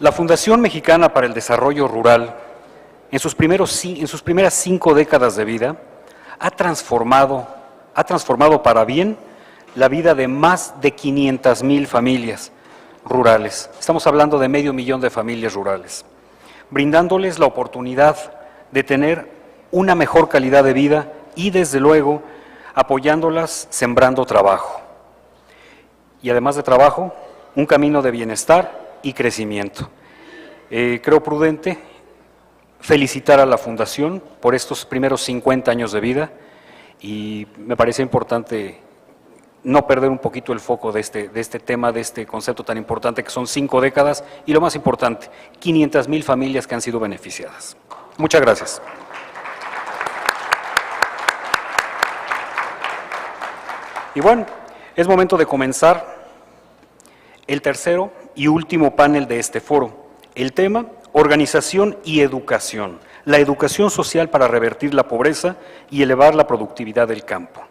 La Fundación Mexicana para el Desarrollo Rural, en sus primeras 5 décadas de vida, ha transformado para bien la vida de más de 500,000 familias rurales. Estamos hablando de 500,000 de familias rurales, brindándoles la oportunidad de tener una mejor calidad de vida y, desde luego, apoyándolas sembrando trabajo. Y además de trabajo, un camino de bienestar y crecimiento. Creo prudente felicitar a la Fundación por estos primeros 50 años de vida y me parece importante no perder un poquito el foco de este tema, de este concepto tan importante que son 5 décadas y, lo más importante, 500,000 familias que han sido beneficiadas. Muchas gracias. Y bueno, es momento de comenzar el tercero y último panel de este foro. El tema: organización y educación, la educación social para revertir la pobreza y elevar la productividad del campo.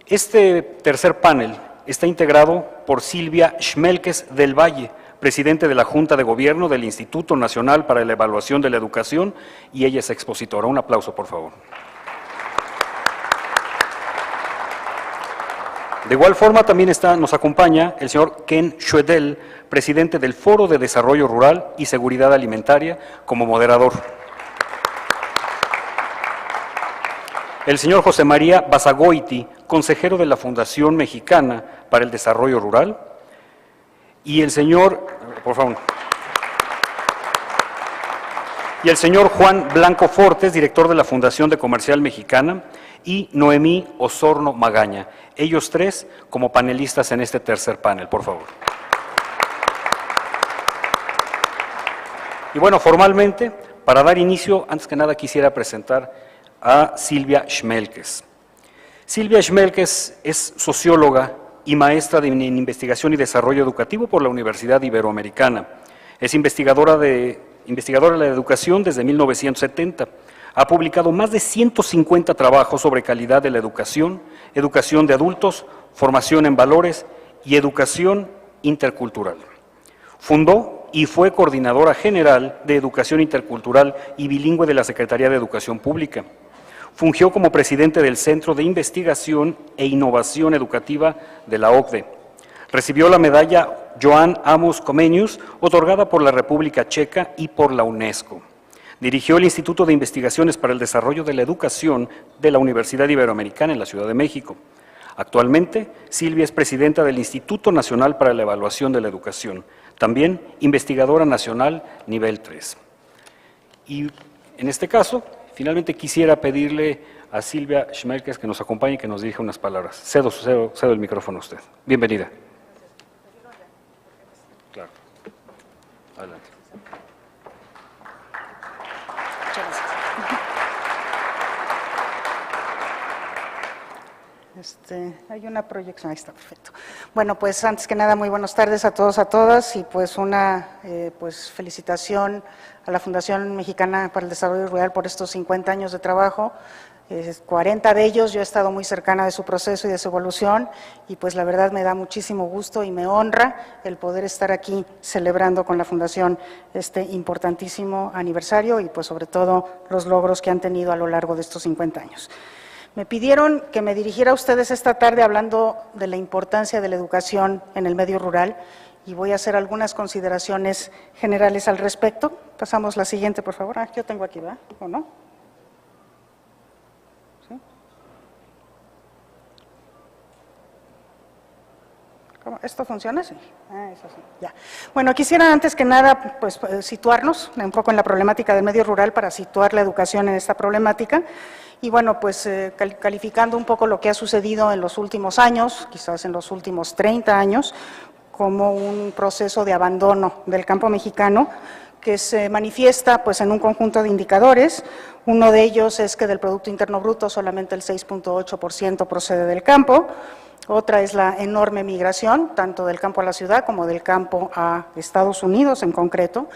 Este tercer panel está integrado por Silvia Schmelkes del Valle, presidente de la Junta de Gobierno del Instituto Nacional para la Evaluación de la Educación, y ella es expositora. Un aplauso, por favor. De igual forma, también nos acompaña el señor Ken Schwedel, presidente del Foro de Desarrollo Rural y Seguridad Alimentaria, como moderador. El señor José María Basagoiti, consejero de la Fundación Mexicana para el Desarrollo Rural, y el señor, por favor, y el señor Juan Blanco Fortes, director de la Fundación de Comercial Mexicana, y Noemí Osorno Magaña, ellos tres como panelistas en este tercer panel, por favor. Y bueno, formalmente, para dar inicio, antes que nada quisiera presentar a Silvia Schmelkes. Silvia Schmelkes es socióloga y maestra en Investigación y Desarrollo Educativo por la Universidad Iberoamericana. Es investigadora de la educación desde 1970. Ha publicado más de 150 trabajos sobre calidad de la educación, educación de adultos, formación en valores y educación intercultural. Fundó y fue coordinadora general de Educación Intercultural y Bilingüe de la Secretaría de Educación Pública. Fungió como presidente del Centro de Investigación e Innovación Educativa de la OCDE. Recibió la medalla Joan Amos Comenius, otorgada por la República Checa y por la UNESCO. Dirigió el Instituto de Investigaciones para el Desarrollo de la Educación de la Universidad Iberoamericana en la Ciudad de México. Actualmente, Silvia es presidenta del Instituto Nacional para la Evaluación de la Educación, también investigadora nacional nivel 3. Y en este caso, finalmente quisiera pedirle a Silvia Schmelkes que nos acompañe y que nos dirija unas palabras. Cedo el micrófono a usted. Bienvenida. Claro. Adelante. Hay una proyección, ahí está, perfecto. Bueno, pues antes que nada, muy buenas tardes a todos, a todas, y pues una felicitación a la Fundación Mexicana para el Desarrollo Rural por estos 50 años de trabajo. 40 de ellos yo he estado muy cercana de su proceso y de su evolución, y pues la verdad me da muchísimo gusto y me honra el poder estar aquí celebrando con la Fundación este importantísimo aniversario y pues sobre todo los logros que han tenido a lo largo de estos 50 años. Me pidieron que me dirigiera a ustedes esta tarde hablando de la importancia de la educación en el medio rural y voy a hacer algunas consideraciones generales al respecto. Pasamos la siguiente, por favor. Yo tengo aquí, ¿verdad? ¿O no? ¿Sí? ¿Cómo? ¿Esto funciona? Sí. Eso sí. Ya. Bueno, quisiera antes que nada pues situarnos un poco en la problemática del medio rural para situar la educación en esta problemática. Y bueno, pues calificando un poco lo que ha sucedido en los últimos años, quizás en los últimos 30 años, como un proceso de abandono del campo mexicano que se manifiesta pues en un conjunto de indicadores. Uno de ellos es que del Producto Interno Bruto solamente el 6.8% procede del campo. Otra es la enorme migración, tanto del campo a la ciudad como del campo a Estados Unidos en concreto.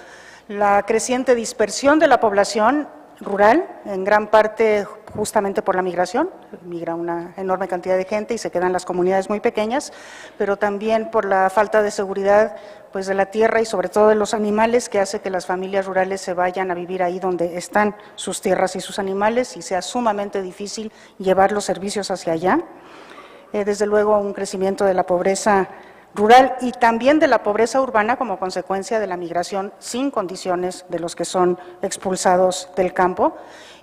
La creciente dispersión de la población rural, en gran parte justamente por la migración, migra una enorme cantidad de gente y se quedan las comunidades muy pequeñas, pero también por la falta de seguridad pues de la tierra y sobre todo de los animales, que hace que las familias rurales se vayan a vivir ahí donde están sus tierras y sus animales y sea sumamente difícil llevar los servicios hacia allá. Desde luego un crecimiento de la pobreza rural y también de la pobreza urbana como consecuencia de la migración sin condiciones de los que son expulsados del campo.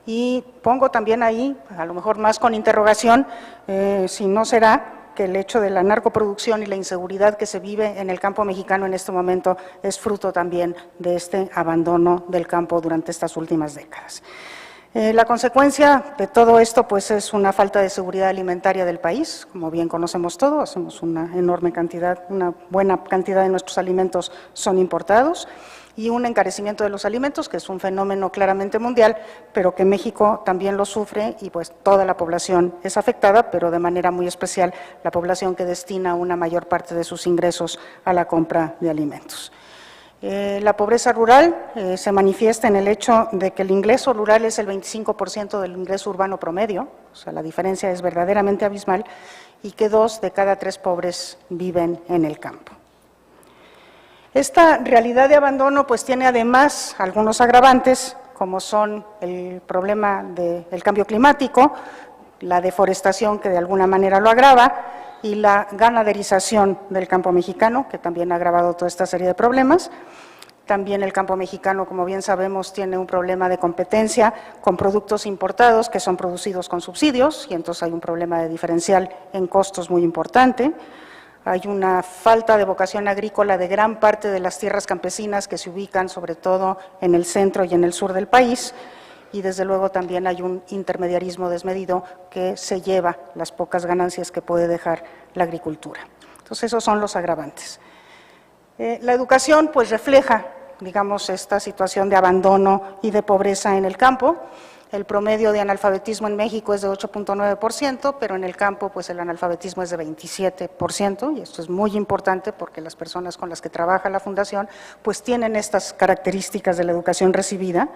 Y pongo también ahí, a lo mejor más con interrogación, si no será que el hecho de la narcoproducción y la inseguridad que se vive en el campo mexicano en este momento es fruto también de este abandono del campo durante estas últimas décadas. La consecuencia de todo esto pues es una falta de seguridad alimentaria del país, como bien conocemos todos, hacemos una enorme cantidad, una buena cantidad de nuestros alimentos son importados, y un encarecimiento de los alimentos, que es un fenómeno claramente mundial, pero que México también lo sufre y pues toda la población es afectada, pero de manera muy especial la población que destina una mayor parte de sus ingresos a la compra de alimentos. La pobreza rural se manifiesta en el hecho de que el ingreso rural es el 25% del ingreso urbano promedio, o sea, la diferencia es verdaderamente abismal, y que 2 de cada 3 pobres viven en el campo. Esta realidad de abandono pues tiene además algunos agravantes, como son el problema del cambio climático, la deforestación que de alguna manera lo agrava, y la ganaderización del campo mexicano, que también ha agravado toda esta serie de problemas. También el campo mexicano, como bien sabemos, tiene un problema de competencia con productos importados que son producidos con subsidios, y entonces hay un problema de diferencial en costos muy importante. Hay una falta de vocación agrícola de gran parte de las tierras campesinas que se ubican sobre todo en el centro y en el sur del país, y desde luego también hay un intermediarismo desmedido que se lleva las pocas ganancias que puede dejar la agricultura. Entonces esos son los agravantes. La educación pues refleja, digamos, esta situación de abandono y de pobreza en el campo. El promedio de analfabetismo en México es de 8.9%, pero en el campo pues el analfabetismo es de 27%, y esto es muy importante porque las personas con las que trabaja la Fundación pues tienen estas características de la educación recibida.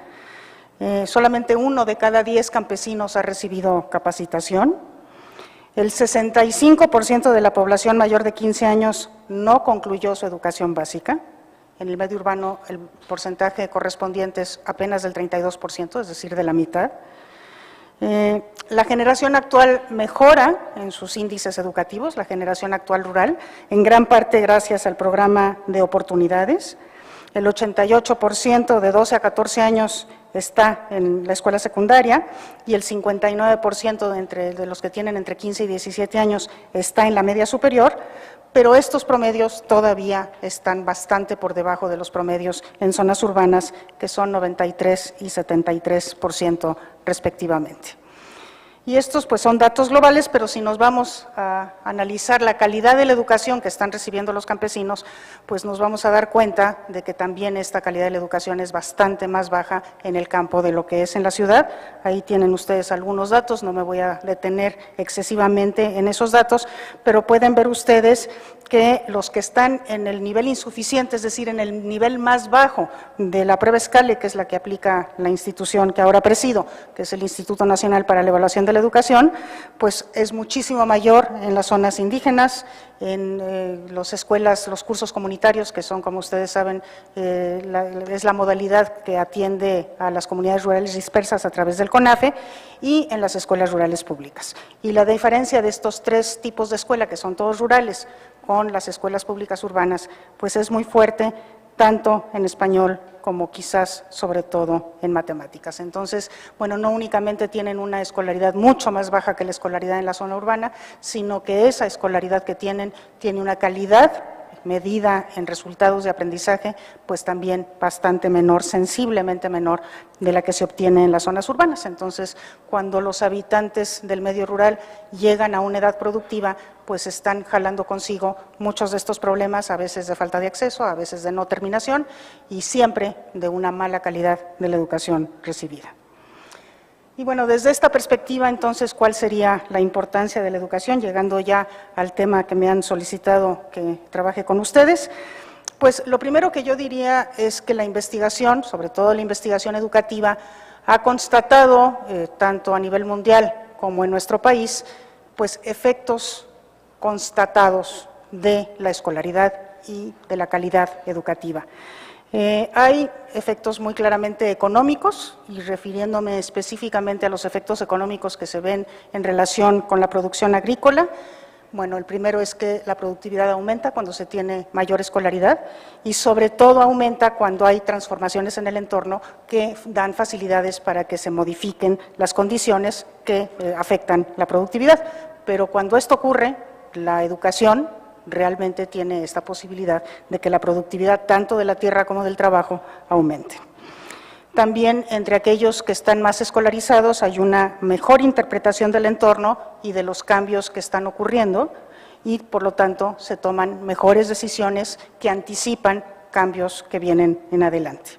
Solamente 1 de cada 10 campesinos ha recibido capacitación. El 65% de la población mayor de 15 años no concluyó su educación básica. En el medio urbano el porcentaje correspondiente es apenas del 32%, es decir, de la mitad. La generación actual mejora en sus índices educativos, la generación actual rural, en gran parte gracias al programa de oportunidades. El 88% de 12 a 14 años está en la escuela secundaria y el 59% de los que tienen entre 15 y 17 años está en la media superior, pero estos promedios todavía están bastante por debajo de los promedios en zonas urbanas, que son 93 y 73% respectivamente. Y estos pues son datos globales, pero si nos vamos a analizar la calidad de la educación que están recibiendo los campesinos, pues nos vamos a dar cuenta de que también esta calidad de la educación es bastante más baja en el campo de lo que es en la ciudad. Ahí tienen ustedes algunos datos, no me voy a detener excesivamente en esos datos, pero pueden ver ustedes que los que están en el nivel insuficiente, es decir, en el nivel más bajo de la prueba Scale, que es la que aplica la institución que ahora presido, que es el Instituto Nacional para la Evaluación de la Educación, pues es muchísimo mayor en las zonas indígenas, en las escuelas, los cursos comunitarios, que son, como ustedes saben, es la modalidad que atiende a las comunidades rurales dispersas a través del CONAFE, y en las escuelas rurales públicas. Y la diferencia de estos 3 tipos de escuela, que son todos rurales, con las escuelas públicas urbanas, pues es muy fuerte, tanto en español como quizás sobre todo en matemáticas. Entonces, bueno, no únicamente tienen una escolaridad mucho más baja que la escolaridad en la zona urbana, sino que esa escolaridad que tiene una calidad medida en resultados de aprendizaje, pues también bastante menor, sensiblemente menor de la que se obtiene en las zonas urbanas. Entonces, cuando los habitantes del medio rural llegan a una edad productiva, pues están jalando consigo muchos de estos problemas, a veces de falta de acceso, a veces de no terminación y siempre de una mala calidad de la educación recibida. Y bueno, desde esta perspectiva, entonces, ¿cuál sería la importancia de la educación? Llegando ya al tema que me han solicitado que trabaje con ustedes, pues lo primero que yo diría es que la investigación, sobre todo la investigación educativa, ha constatado, tanto a nivel mundial como en nuestro país, pues efectos constatados de la escolaridad y de la calidad educativa. Hay efectos muy claramente económicos, y refiriéndome específicamente a los efectos económicos que se ven en relación con la producción agrícola. Bueno, el primero es que la productividad aumenta cuando se tiene mayor escolaridad y sobre todo aumenta cuando hay transformaciones en el entorno que dan facilidades para que se modifiquen las condiciones que afectan la productividad. Pero cuando esto ocurre, la educación realmente tiene esta posibilidad de que la productividad tanto de la tierra como del trabajo aumente. También entre aquellos que están más escolarizados hay una mejor interpretación del entorno y de los cambios que están ocurriendo y por lo tanto se toman mejores decisiones que anticipan cambios que vienen en adelante.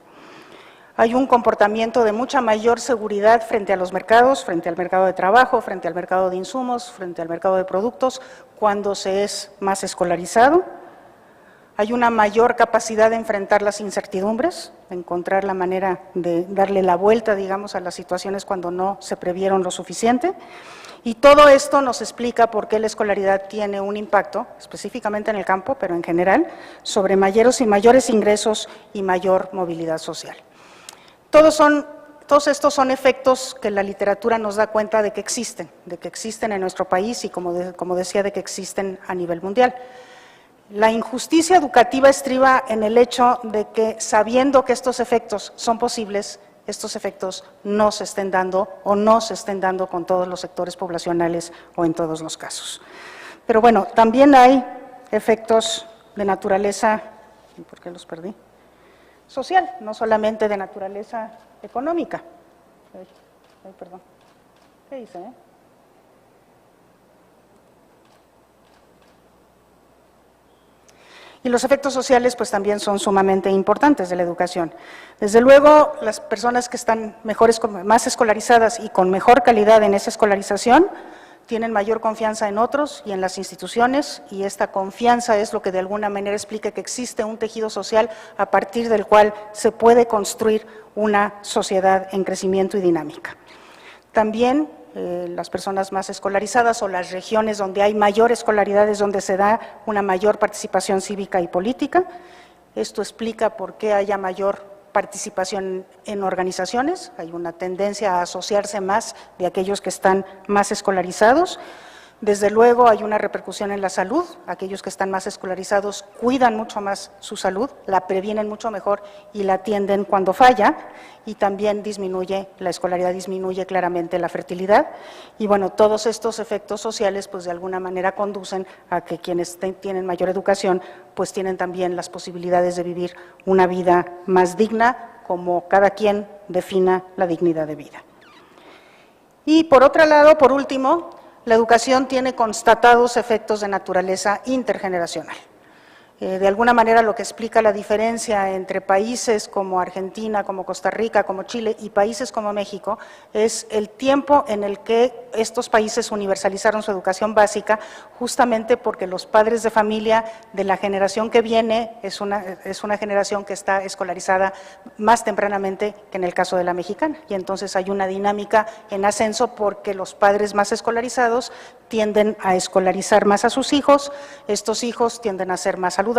Hay un comportamiento de mucha mayor seguridad frente a los mercados, frente al mercado de trabajo, frente al mercado de insumos, frente al mercado de productos, cuando se es más escolarizado. Hay una mayor capacidad de enfrentar las incertidumbres, de encontrar la manera de darle la vuelta, digamos, a las situaciones cuando no se previeron lo suficiente. Y todo esto nos explica por qué la escolaridad tiene un impacto, específicamente en el campo, pero en general, sobre mayores ingresos y mayor movilidad social. Todos estos son efectos que la literatura nos da cuenta de que existen en nuestro país y, como decía, de que existen a nivel mundial. La injusticia educativa estriba en el hecho de que, sabiendo que estos efectos son posibles, estos efectos no se estén dando o no se estén dando con todos los sectores poblacionales o en todos los casos. Pero bueno, también hay efectos de naturaleza, ¿por qué los perdí? Social, no solamente de naturaleza económica. Ay, perdón. ¿Qué hice, Y los efectos sociales pues también son sumamente importantes de la educación. Desde luego, las personas que están más escolarizadas y con mejor calidad en esa escolarización tienen mayor confianza en otros y en las instituciones, y esta confianza es lo que de alguna manera explica que existe un tejido social a partir del cual se puede construir una sociedad en crecimiento y dinámica. También las personas más escolarizadas o las regiones donde hay mayor escolaridad es donde se da una mayor participación cívica y política. Esto explica por qué haya mayor participación en organizaciones, hay una tendencia a asociarse más de aquellos que están más escolarizados. Desde luego hay una repercusión en la salud, aquellos que están más escolarizados cuidan mucho más su salud, la previenen mucho mejor y la atienden cuando falla, y también la escolaridad disminuye claramente la fertilidad, y bueno, todos estos efectos sociales pues de alguna manera conducen a que quienes tienen mayor educación pues tienen también las posibilidades de vivir una vida más digna, como cada quien defina la dignidad de vida. Y por otro lado, por último, la educación tiene constatados efectos de naturaleza intergeneracional. De alguna manera lo que explica la diferencia entre países como Argentina, como Costa Rica, como Chile y países como México es el tiempo en el que estos países universalizaron su educación básica, justamente porque los padres de familia de la generación que viene es una generación que está escolarizada más tempranamente que en el caso de la mexicana, y entonces hay una dinámica en ascenso porque los padres más escolarizados tienden a escolarizar más a sus hijos, estos hijos tienden a ser más saludables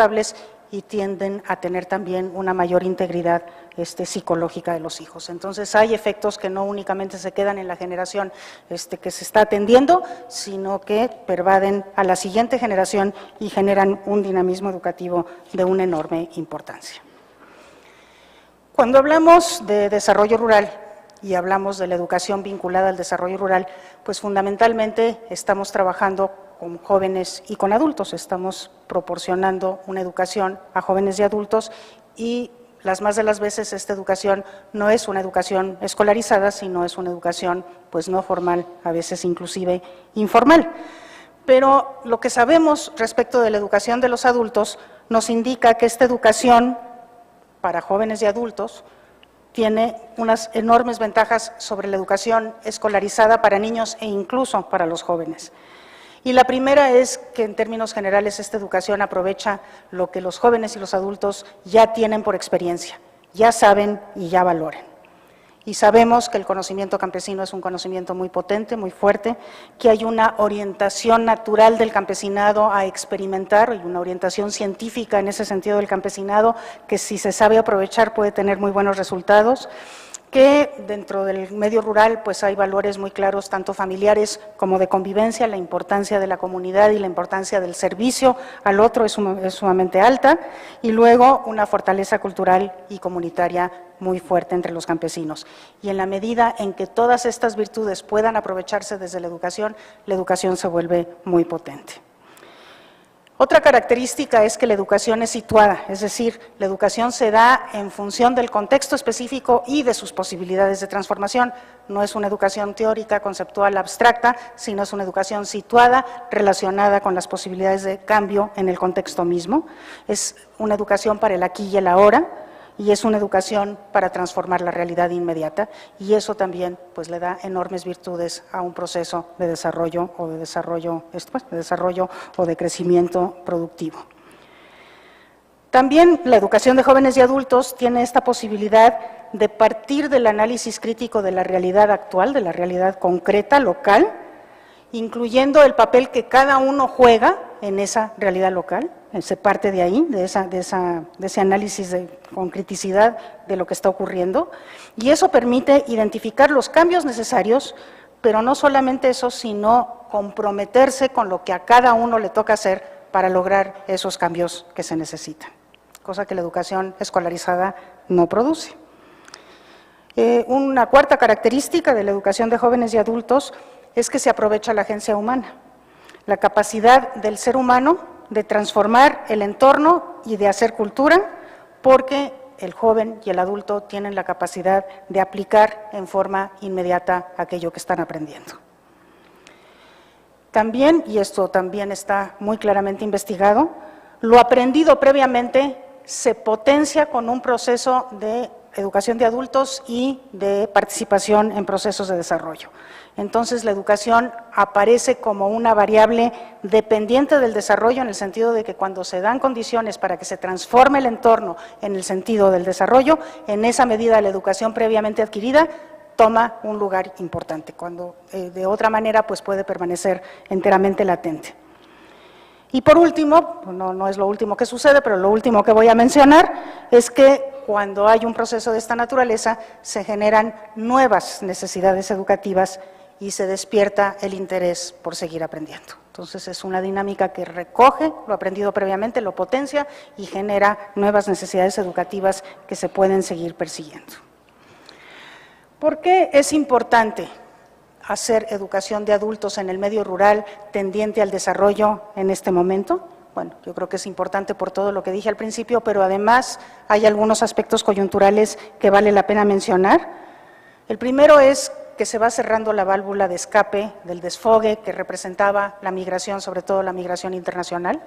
y tienden a tener también una mayor integridad psicológica de los hijos. Entonces hay efectos que no únicamente se quedan en la generación que se está atendiendo, sino que pervaden a la siguiente generación y generan un dinamismo educativo de una enorme importancia. Cuando hablamos de desarrollo rural y hablamos de la educación vinculada al desarrollo rural, pues fundamentalmente estamos trabajando con jóvenes y con adultos, estamos proporcionando una educación a jóvenes y adultos, y las más de las veces esta educación no es una educación escolarizada, sino es una educación pues no formal, a veces inclusive informal. Pero lo que sabemos respecto de la educación de los adultos nos indica que esta educación para jóvenes y adultos tiene unas enormes ventajas sobre la educación escolarizada para niños e incluso para los jóvenes. Y la primera es que en términos generales esta educación aprovecha lo que los jóvenes y los adultos ya tienen por experiencia, ya saben y ya valoran. Y sabemos que el conocimiento campesino es un conocimiento muy potente, muy fuerte, que hay una orientación natural del campesinado a experimentar y una orientación científica en ese sentido del campesinado que si se sabe aprovechar puede tener muy buenos resultados, que dentro del medio rural pues hay valores muy claros, tanto familiares como de convivencia, la importancia de la comunidad y la importancia del servicio al otro es sumamente alta, y luego una fortaleza cultural y comunitaria muy fuerte entre los campesinos. Y en la medida en que todas estas virtudes puedan aprovecharse desde la educación se vuelve muy potente. Otra característica es que la educación es situada, es decir, la educación se da en función del contexto específico y de sus posibilidades de transformación. No es una educación teórica, conceptual, abstracta, sino es una educación situada, relacionada con las posibilidades de cambio en el contexto mismo. Es una educación para el aquí y el ahora, y es una educación para transformar la realidad inmediata, y eso también pues le da enormes virtudes a un proceso de desarrollo o de crecimiento productivo. También la educación de jóvenes y adultos tiene esta posibilidad de partir del análisis crítico de la realidad actual, de la realidad concreta, local, incluyendo el papel que cada uno juega en esa realidad local. Se parte de ahí, de ese análisis con criticidad de lo que está ocurriendo, y eso permite identificar los cambios necesarios, pero no solamente eso, sino comprometerse con lo que a cada uno le toca hacer para lograr esos cambios que se necesitan, cosa que la educación escolarizada no produce. Una cuarta característica de la educación de jóvenes y adultos es que se aprovecha la agencia humana, la capacidad del ser humano de transformar el entorno y de hacer cultura, porque el joven y el adulto tienen la capacidad de aplicar en forma inmediata aquello que están aprendiendo. También, y esto también está muy claramente investigado, lo aprendido previamente se potencia con un proceso de educación de adultos y de participación en procesos de desarrollo. Entonces, la educación aparece como una variable dependiente del desarrollo, en el sentido de que cuando se dan condiciones para que se transforme el entorno en el sentido del desarrollo, en esa medida la educación previamente adquirida toma un lugar importante, cuando de otra manera pues puede permanecer enteramente latente. Y por último, no es lo último que sucede, pero lo último que voy a mencionar es que cuando hay un proceso de esta naturaleza se generan nuevas necesidades educativas y se despierta el interés por seguir aprendiendo. Entonces es una dinámica que recoge lo aprendido previamente, lo potencia y genera nuevas necesidades educativas que se pueden seguir persiguiendo. ¿Por qué es importante hacer educación de adultos en el medio rural tendiente al desarrollo en este momento? Bueno, yo creo que es importante por todo lo que dije al principio, pero además hay algunos aspectos coyunturales que vale la pena mencionar. El primero es que se va cerrando la válvula de escape del desfogue que representaba la migración, sobre todo la migración internacional.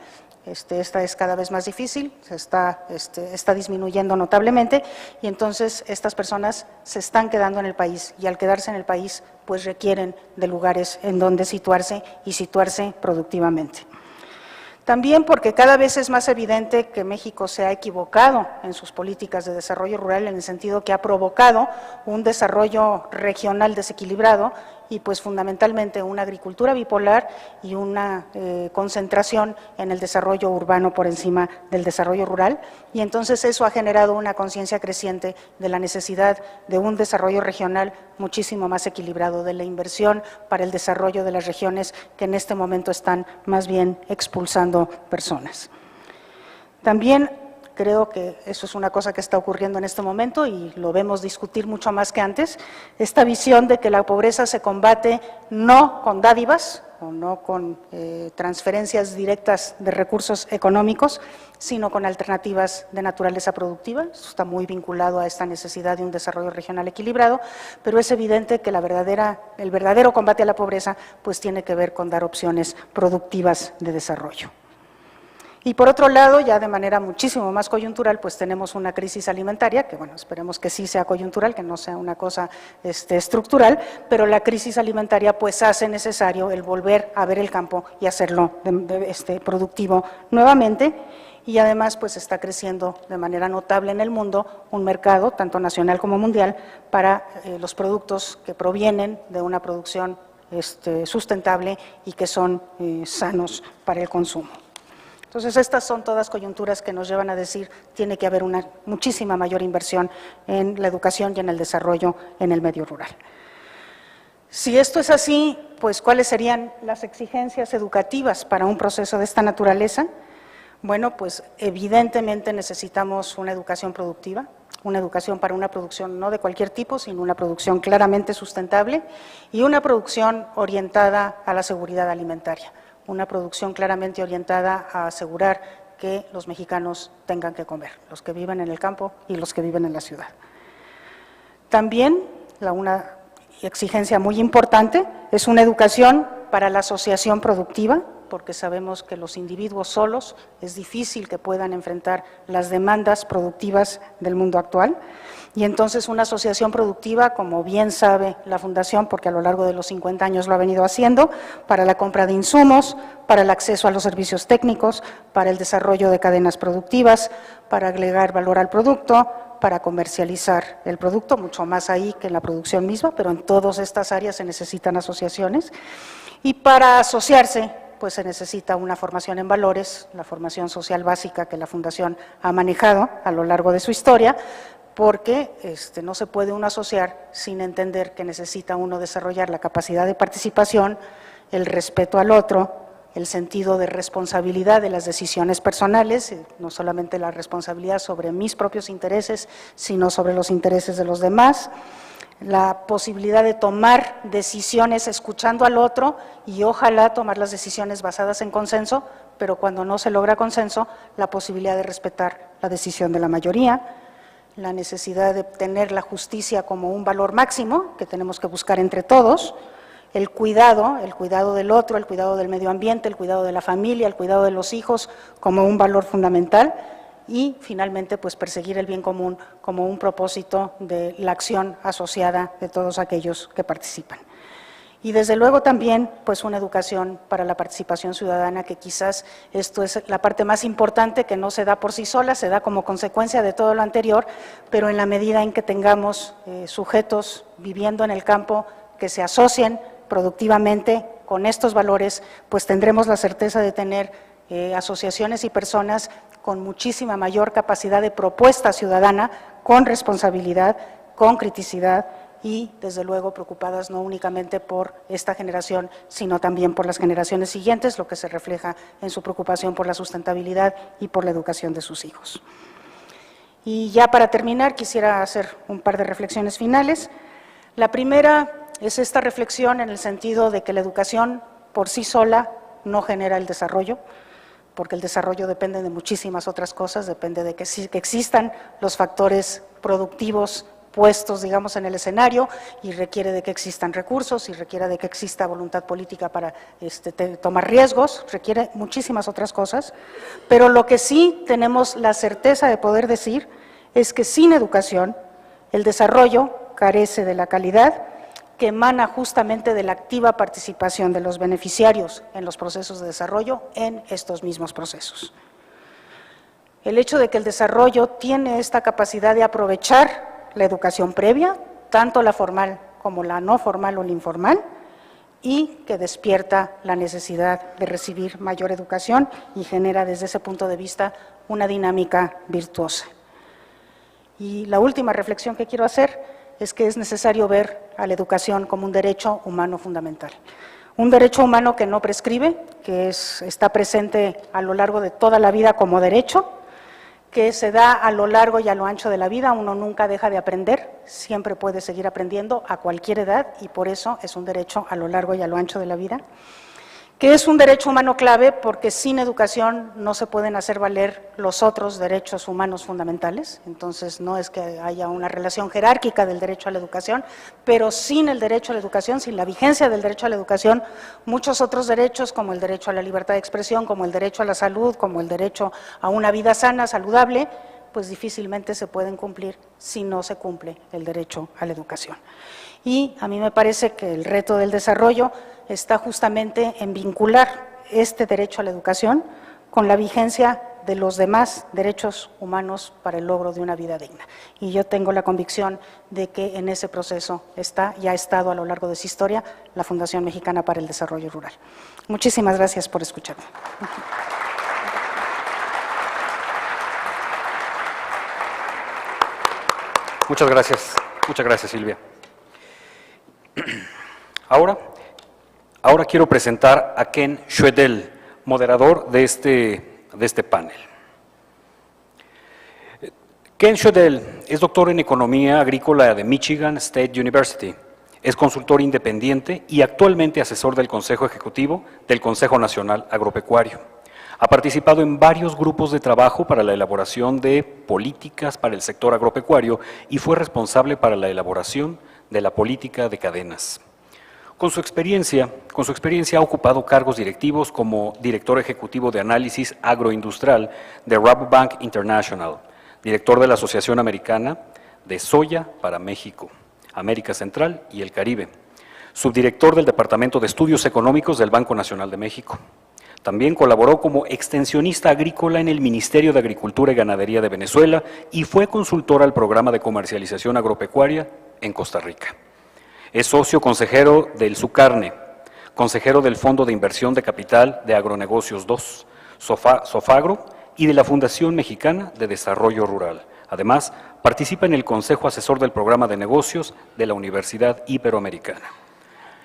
Esta es cada vez más difícil, está disminuyendo notablemente, y entonces estas personas se están quedando en el país, y al quedarse en el país pues requieren de lugares en donde situarse y situarse productivamente. También porque cada vez es más evidente que México se ha equivocado en sus políticas de desarrollo rural, en el sentido que ha provocado un desarrollo regional desequilibrado y pues fundamentalmente una agricultura bipolar y una concentración en el desarrollo urbano por encima del desarrollo rural, y entonces eso ha generado una conciencia creciente de la necesidad de un desarrollo regional muchísimo más equilibrado, de la inversión para el desarrollo de las regiones que en este momento están más bien expulsando personas. También creo que eso es una cosa que está ocurriendo en este momento y lo vemos discutir mucho más que antes, esta visión de que la pobreza se combate no con dádivas o no con transferencias directas de recursos económicos, sino con alternativas de naturaleza productiva. Eso está muy vinculado a esta necesidad de un desarrollo regional equilibrado, pero es evidente que el verdadero combate a la pobreza pues tiene que ver con dar opciones productivas de desarrollo. Y por otro lado, ya de manera muchísimo más coyuntural, pues tenemos una crisis alimentaria, que bueno, esperemos que sí sea coyuntural, que no sea una cosa estructural, pero la crisis alimentaria pues hace necesario el volver a ver el campo y hacerlo productivo nuevamente, y además pues está creciendo de manera notable en el mundo un mercado, tanto nacional como mundial, para los productos que provienen de una producción sustentable y que son sanos para el consumo. Entonces, estas son todas coyunturas que nos llevan a decir tiene que haber una muchísima mayor inversión en la educación y en el desarrollo en el medio rural. Si esto es así, pues, ¿cuáles serían las exigencias educativas para un proceso de esta naturaleza? Bueno, pues, evidentemente necesitamos una educación productiva, una educación para una producción no de cualquier tipo, sino una producción claramente sustentable y una producción orientada a la seguridad alimentaria, una producción claramente orientada a asegurar que los mexicanos tengan que comer, los que viven en el campo y los que viven en la ciudad. También una exigencia muy importante es una educación para la asociación productiva, porque sabemos que los individuos solos es difícil que puedan enfrentar las demandas productivas del mundo actual, y entonces una asociación productiva, como bien sabe la Fundación, porque a lo largo de los 50 años lo ha venido haciendo, para la compra de insumos, para el acceso a los servicios técnicos, para el desarrollo de cadenas productivas, para agregar valor al producto, para comercializar el producto, mucho más ahí que en la producción misma, pero en todas estas áreas se necesitan asociaciones, y para asociarse pues se necesita una formación en valores, la formación social básica que la Fundación ha manejado a lo largo de su historia, porque no se puede uno asociar sin entender que necesita uno desarrollar la capacidad de participación, el respeto al otro, el sentido de responsabilidad de las decisiones personales, no solamente la responsabilidad sobre mis propios intereses, sino sobre los intereses de los demás, la posibilidad de tomar decisiones escuchando al otro y ojalá tomar las decisiones basadas en consenso, pero cuando no se logra consenso, la posibilidad de respetar la decisión de la mayoría, la necesidad de tener la justicia como un valor máximo que tenemos que buscar entre todos, el cuidado del otro, el cuidado del medio ambiente, el cuidado de la familia, el cuidado de los hijos como un valor fundamental y finalmente pues perseguir el bien común como un propósito de la acción asociada de todos aquellos que participan. Y desde luego también pues una educación para la participación ciudadana, que quizás esto es la parte más importante, que no se da por sí sola, se da como consecuencia de todo lo anterior, pero en la medida en que tengamos sujetos viviendo en el campo que se asocien productivamente con estos valores, pues tendremos la certeza de tener asociaciones y personas con muchísima mayor capacidad de propuesta ciudadana, con responsabilidad, con criticidad y, desde luego, preocupadas no únicamente por esta generación, sino también por las generaciones siguientes, lo que se refleja en su preocupación por la sustentabilidad y por la educación de sus hijos. Y ya para terminar, quisiera hacer un par de reflexiones finales. La primera es esta reflexión en el sentido de que la educación por sí sola no genera el desarrollo, porque el desarrollo depende de muchísimas otras cosas, depende de que existan los factores productivos puestos, digamos, en el escenario, y requiere de que existan recursos, y requiere de que exista voluntad política para tomar riesgos, requiere muchísimas otras cosas, pero lo que sí tenemos la certeza de poder decir es que sin educación el desarrollo carece de la calidad que emana justamente de la activa participación de los beneficiarios en los procesos de desarrollo en estos mismos procesos. El hecho de que el desarrollo tiene esta capacidad de aprovechar la educación previa, tanto la formal como la no formal o la informal, y que despierta la necesidad de recibir mayor educación y genera desde ese punto de vista una dinámica virtuosa. Y la última reflexión que quiero hacer es que es necesario ver a la educación como un derecho humano fundamental. Un derecho humano que no prescribe, que está presente a lo largo de toda la vida como derecho, que se da a lo largo y a lo ancho de la vida, uno nunca deja de aprender, siempre puede seguir aprendiendo a cualquier edad y por eso es un derecho a lo largo y a lo ancho de la vida, que es un derecho humano clave porque sin educación no se pueden hacer valer los otros derechos humanos fundamentales, entonces no es que haya una relación jerárquica del derecho a la educación, pero sin el derecho a la educación, sin la vigencia del derecho a la educación, muchos otros derechos como el derecho a la libertad de expresión, como el derecho a la salud, como el derecho a una vida sana, saludable, pues difícilmente se pueden cumplir si no se cumple el derecho a la educación. Y a mí me parece que el reto del desarrollo está justamente en vincular este derecho a la educación con la vigencia de los demás derechos humanos para el logro de una vida digna. Y yo tengo la convicción de que en ese proceso está y ha estado a lo largo de su historia la Fundación Mexicana para el Desarrollo Rural. Muchísimas gracias por escucharme. Muchas gracias Silvia. Ahora quiero presentar a Ken Schwedel, moderador de este panel. Ken Schwedel es doctor en Economía Agrícola de Michigan State University, es consultor independiente y actualmente asesor del Consejo Ejecutivo del Consejo Nacional Agropecuario. Ha participado en varios grupos de trabajo para la elaboración de políticas para el sector agropecuario y fue responsable para la elaboración de la política de cadenas. Con su experiencia ha ocupado cargos directivos como director ejecutivo de análisis agroindustrial de Rabobank International, director de la Asociación Americana de Soya para México, América Central y el Caribe, subdirector del Departamento de Estudios Económicos del Banco Nacional de México. También colaboró como extensionista agrícola en el Ministerio de Agricultura y Ganadería de Venezuela y fue consultor al Programa de Comercialización Agropecuaria en Costa Rica. Es socio consejero del SUCARNE, consejero del Fondo de Inversión de Capital de Agronegocios II, Sofagro, y de la Fundación Mexicana de Desarrollo Rural. Además, participa en el Consejo Asesor del Programa de Negocios de la Universidad Iberoamericana.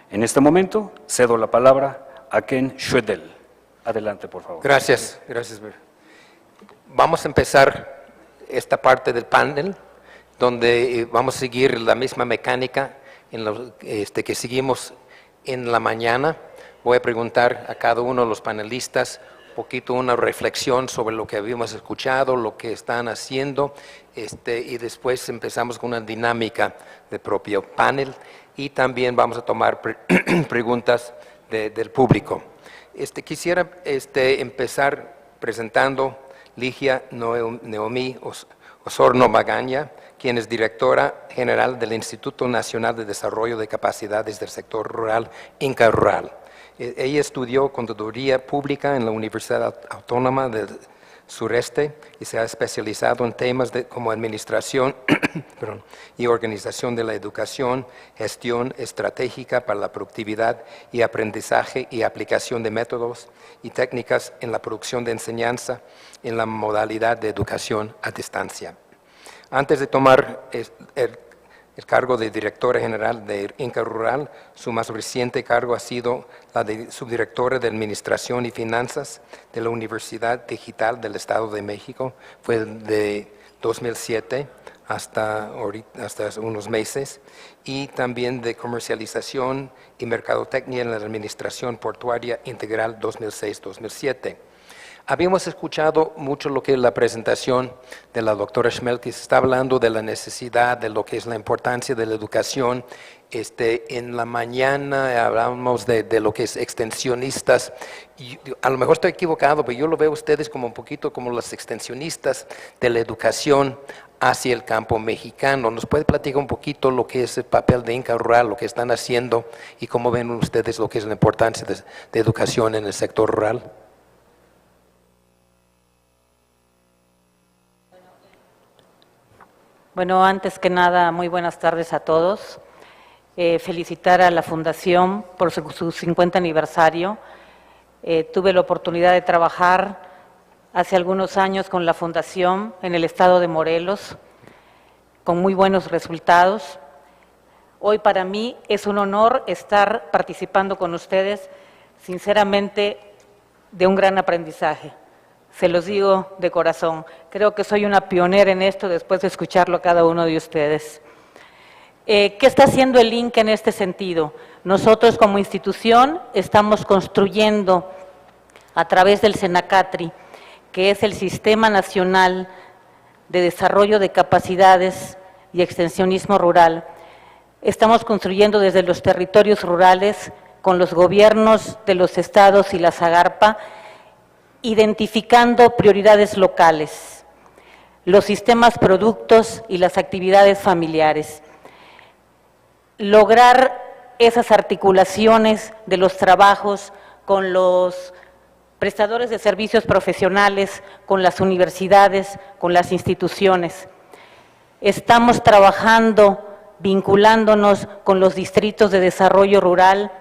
En este momento, cedo la palabra a Ken Schwedel. Adelante, por favor. Gracias. Vamos a empezar esta parte del panel, donde vamos a seguir la misma mecánica en lo, que seguimos en la mañana. Voy a preguntar a cada uno de los panelistas un poquito una reflexión sobre lo que habíamos escuchado, lo que están haciendo, y después empezamos con una dinámica del propio panel y también vamos a tomar preguntas del público. Quisiera empezar presentando Ligia Noemí Osorno Magaña, quien es directora general del Instituto Nacional de Desarrollo de Capacidades del Sector Rural, INCA Rural. Ella estudió Contaduría Pública en la Universidad Autónoma del Sureste y se ha especializado en temas como administración y organización de la educación, gestión estratégica para la productividad y aprendizaje y aplicación de métodos y técnicas en la producción de enseñanza en la modalidad de educación a distancia. Antes de tomar el cargo de directora general de INCA Rural, su más reciente cargo ha sido la de subdirectora de Administración y Finanzas de la Universidad Digital del Estado de México. Fue de 2007 hasta hace unos meses, y también de Comercialización y Mercadotecnia en la Administración Portuaria Integral 2006-2007. Habíamos escuchado mucho lo que es la presentación de la doctora Schmelkes, está hablando de la necesidad, de lo que es la importancia de la educación. En la mañana hablamos de lo que es extensionistas, y a lo mejor estoy equivocado, pero yo lo veo a ustedes como un poquito como los extensionistas de la educación hacia el campo mexicano. ¿Nos puede platicar un poquito lo que es el papel de INCA Rural, lo que están haciendo y cómo ven ustedes lo que es la importancia de educación en el sector rural? Bueno, antes que nada, muy buenas tardes a todos. Felicitar a la Fundación por su 50 aniversario. Tuve la oportunidad de trabajar hace algunos años con la Fundación en el estado de Morelos, con muy buenos resultados. Hoy para mí es un honor estar participando con ustedes, sinceramente, de un gran aprendizaje. Se los digo de corazón, creo que soy una pionera en esto después de escucharlo a cada uno de ustedes. ¿Qué está haciendo el INCA en este sentido? Nosotros como institución estamos construyendo a través del SENACATRI, que es el Sistema Nacional de Desarrollo de Capacidades y Extensionismo Rural. Estamos construyendo desde los territorios rurales con los gobiernos de los estados y la SAGARPA, identificando prioridades locales, los sistemas productos y las actividades familiares. Lograr esas articulaciones de los trabajos con los prestadores de servicios profesionales, con las universidades, con las instituciones. Estamos trabajando, vinculándonos con los distritos de desarrollo rural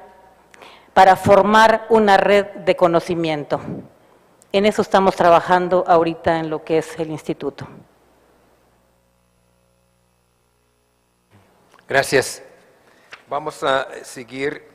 para formar una red de conocimiento. En eso estamos trabajando ahorita en lo que es el instituto. Gracias. Vamos a seguir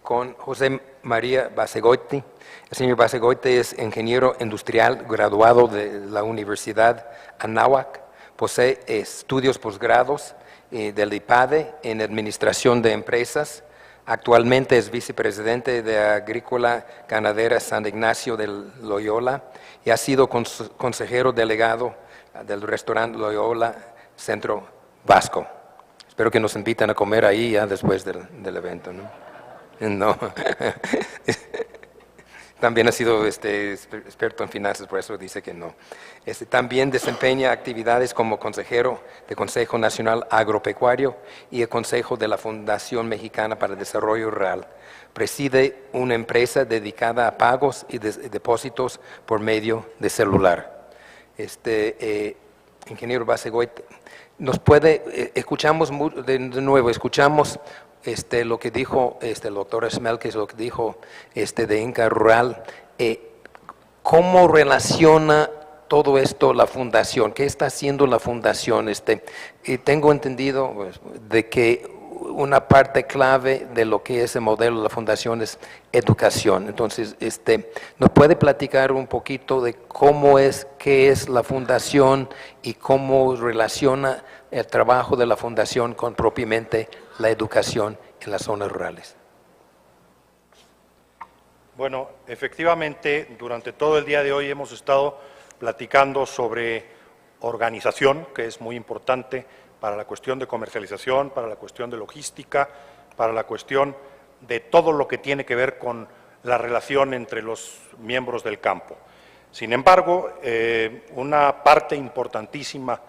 con José María Basegoiti. El señor Basegoiti es ingeniero industrial graduado de la Universidad Anáhuac. Posee estudios posgrados del IPADE en Administración de Empresas. Actualmente es vicepresidente de Agrícola Ganadera San Ignacio de Loyola y ha sido consejero delegado del restaurante Loyola Centro Vasco. Espero que nos inviten a comer ahí ya después del evento, ¿no? No. También ha sido experto en finanzas, por eso dice que no. También desempeña actividades como consejero del Consejo Nacional Agropecuario y el Consejo de la Fundación Mexicana para el Desarrollo Rural. Preside una empresa dedicada a pagos y depósitos por medio de celular. Ingeniero Basegoiti, nos puede, escuchamos de nuevo, escuchamos lo que dijo el doctor Schmelkes, lo que dijo de Inca Rural. ¿Cómo relaciona todo esto la fundación? ¿Qué está haciendo la fundación? Tengo entendido pues, de que una parte clave de lo que es el modelo de la fundación es educación. Entonces, ¿nos puede platicar un poquito de cómo es, qué es la fundación y cómo relaciona el trabajo de la fundación con propiamente la educación en las zonas rurales? Bueno, efectivamente, durante todo el día de hoy hemos estado platicando sobre organización, que es muy importante para la cuestión de comercialización, para la cuestión de logística, para la cuestión de todo lo que tiene que ver con la relación entre los miembros del campo. Sin embargo, una parte importantísima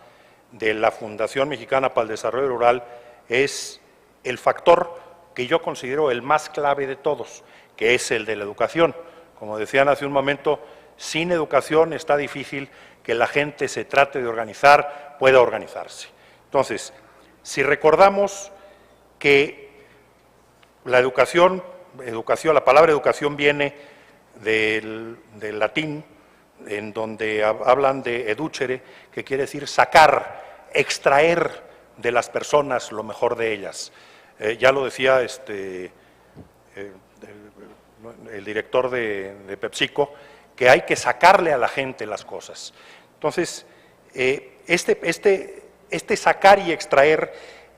de la Fundación Mexicana para el Desarrollo Rural es el factor que yo considero el más clave de todos, que es el de la educación. Como decían hace un momento, sin educación está difícil que la gente se trate de organizar, pueda organizarse. Entonces, si recordamos que la educación, la palabra educación viene del latín, en donde hablan de educere, que quiere decir sacar, extraer de las personas lo mejor de ellas. Ya lo decía el director de PepsiCo, que hay que sacarle a la gente las cosas. Entonces, este sacar y extraer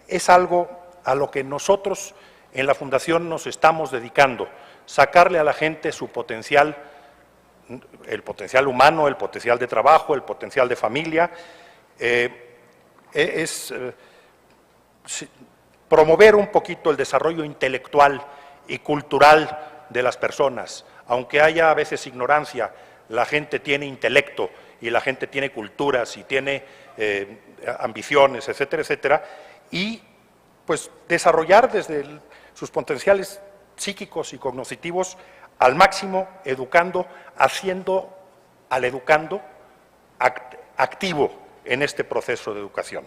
es algo a lo que nosotros en la Fundación nos estamos dedicando, sacarle a la gente su potencial, el potencial humano, el potencial de trabajo, el potencial de familia, promover un poquito el desarrollo intelectual y cultural de las personas. Aunque haya a veces ignorancia, la gente tiene intelecto y la gente tiene culturas y tiene ambiciones, etcétera, etcétera, y pues desarrollar desde sus potenciales psíquicos y cognitivos al máximo, educando, haciendo al educando activo en este proceso de educación.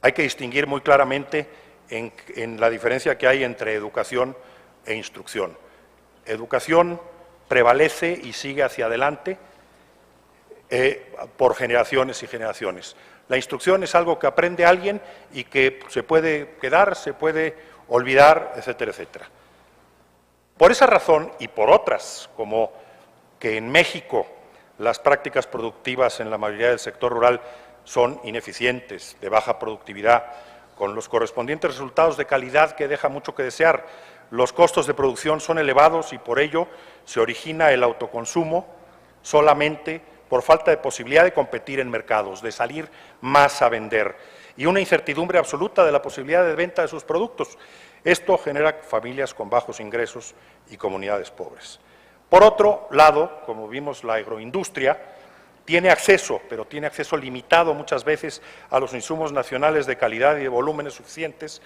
Hay que distinguir muy claramente en la diferencia que hay entre educación e instrucción. Educación prevalece y sigue hacia adelante por generaciones y generaciones. La instrucción es algo que aprende alguien y que se puede quedar, se puede olvidar, etcétera, etcétera. Por esa razón y por otras, como que en México las prácticas productivas en la mayoría del sector rural son ineficientes, de baja productividad, con los correspondientes resultados de calidad que deja mucho que desear. Los costos de producción son elevados y por ello se origina el autoconsumo solamente por falta de posibilidad de competir en mercados, de salir más a vender, y una incertidumbre absoluta de la posibilidad de venta de sus productos. Esto genera familias con bajos ingresos y comunidades pobres. Por otro lado, como vimos, la agroindustria tiene acceso, pero tiene acceso limitado muchas veces a los insumos nacionales de calidad y de volúmenes suficientes,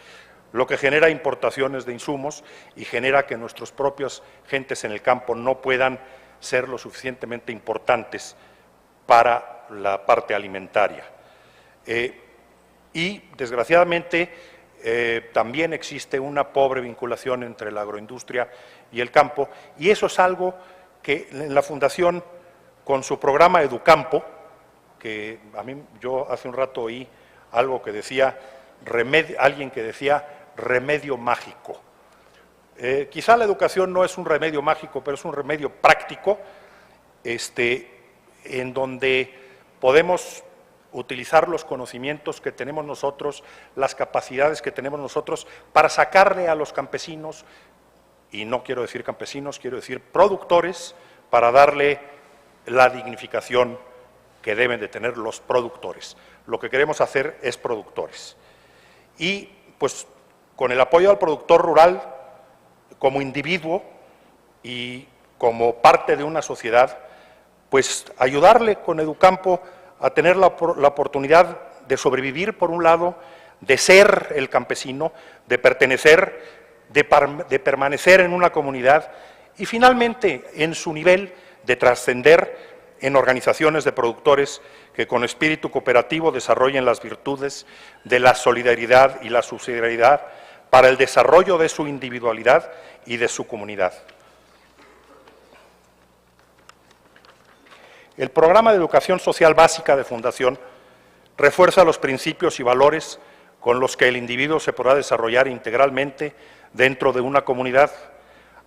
lo que genera importaciones de insumos y genera que nuestros propios gentes en el campo no puedan ser lo suficientemente importantes para la parte alimentaria. Y, desgraciadamente, también existe una pobre vinculación entre la agroindustria y el campo, y eso es algo que en la Fundación, con su programa Educampo, que yo hace un rato oí algo que decía, alguien que decía remedio mágico. Quizá la educación no es un remedio mágico, pero es un remedio práctico, en donde podemos utilizar los conocimientos que tenemos nosotros, las capacidades que tenemos nosotros, para sacarle a los campesinos, y no quiero decir campesinos, quiero decir productores, para darle la dignificación que deben de tener los productores. Lo que queremos hacer es productores. Y, pues, con el apoyo al productor rural, como individuo y como parte de una sociedad, pues ayudarle con Educampo a tener la oportunidad de sobrevivir, por un lado, de ser el campesino, de pertenecer, de permanecer en una comunidad y, finalmente, en su nivel de trascender en organizaciones de productores que con espíritu cooperativo desarrollen las virtudes de la solidaridad y la subsidiariedad para el desarrollo de su individualidad y de su comunidad. El programa de educación social básica de Fundación refuerza los principios y valores con los que el individuo se podrá desarrollar integralmente dentro de una comunidad.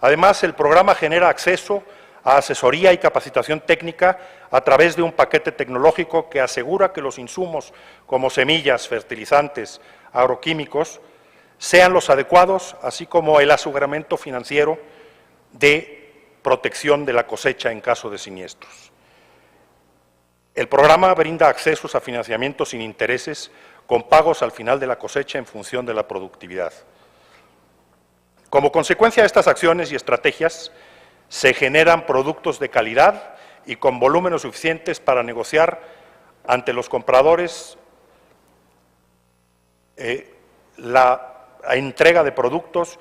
Además, el programa genera acceso a asesoría y capacitación técnica a través de un paquete tecnológico que asegura que los insumos como semillas, fertilizantes, agroquímicos, sean los adecuados, así como el aseguramiento financiero de protección de la cosecha en caso de siniestros. El programa brinda accesos a financiamiento sin intereses, con pagos al final de la cosecha en función de la productividad. Como consecuencia de estas acciones y estrategias, se generan productos de calidad y con volúmenes suficientes para negociar ante los compradores la entrega de productos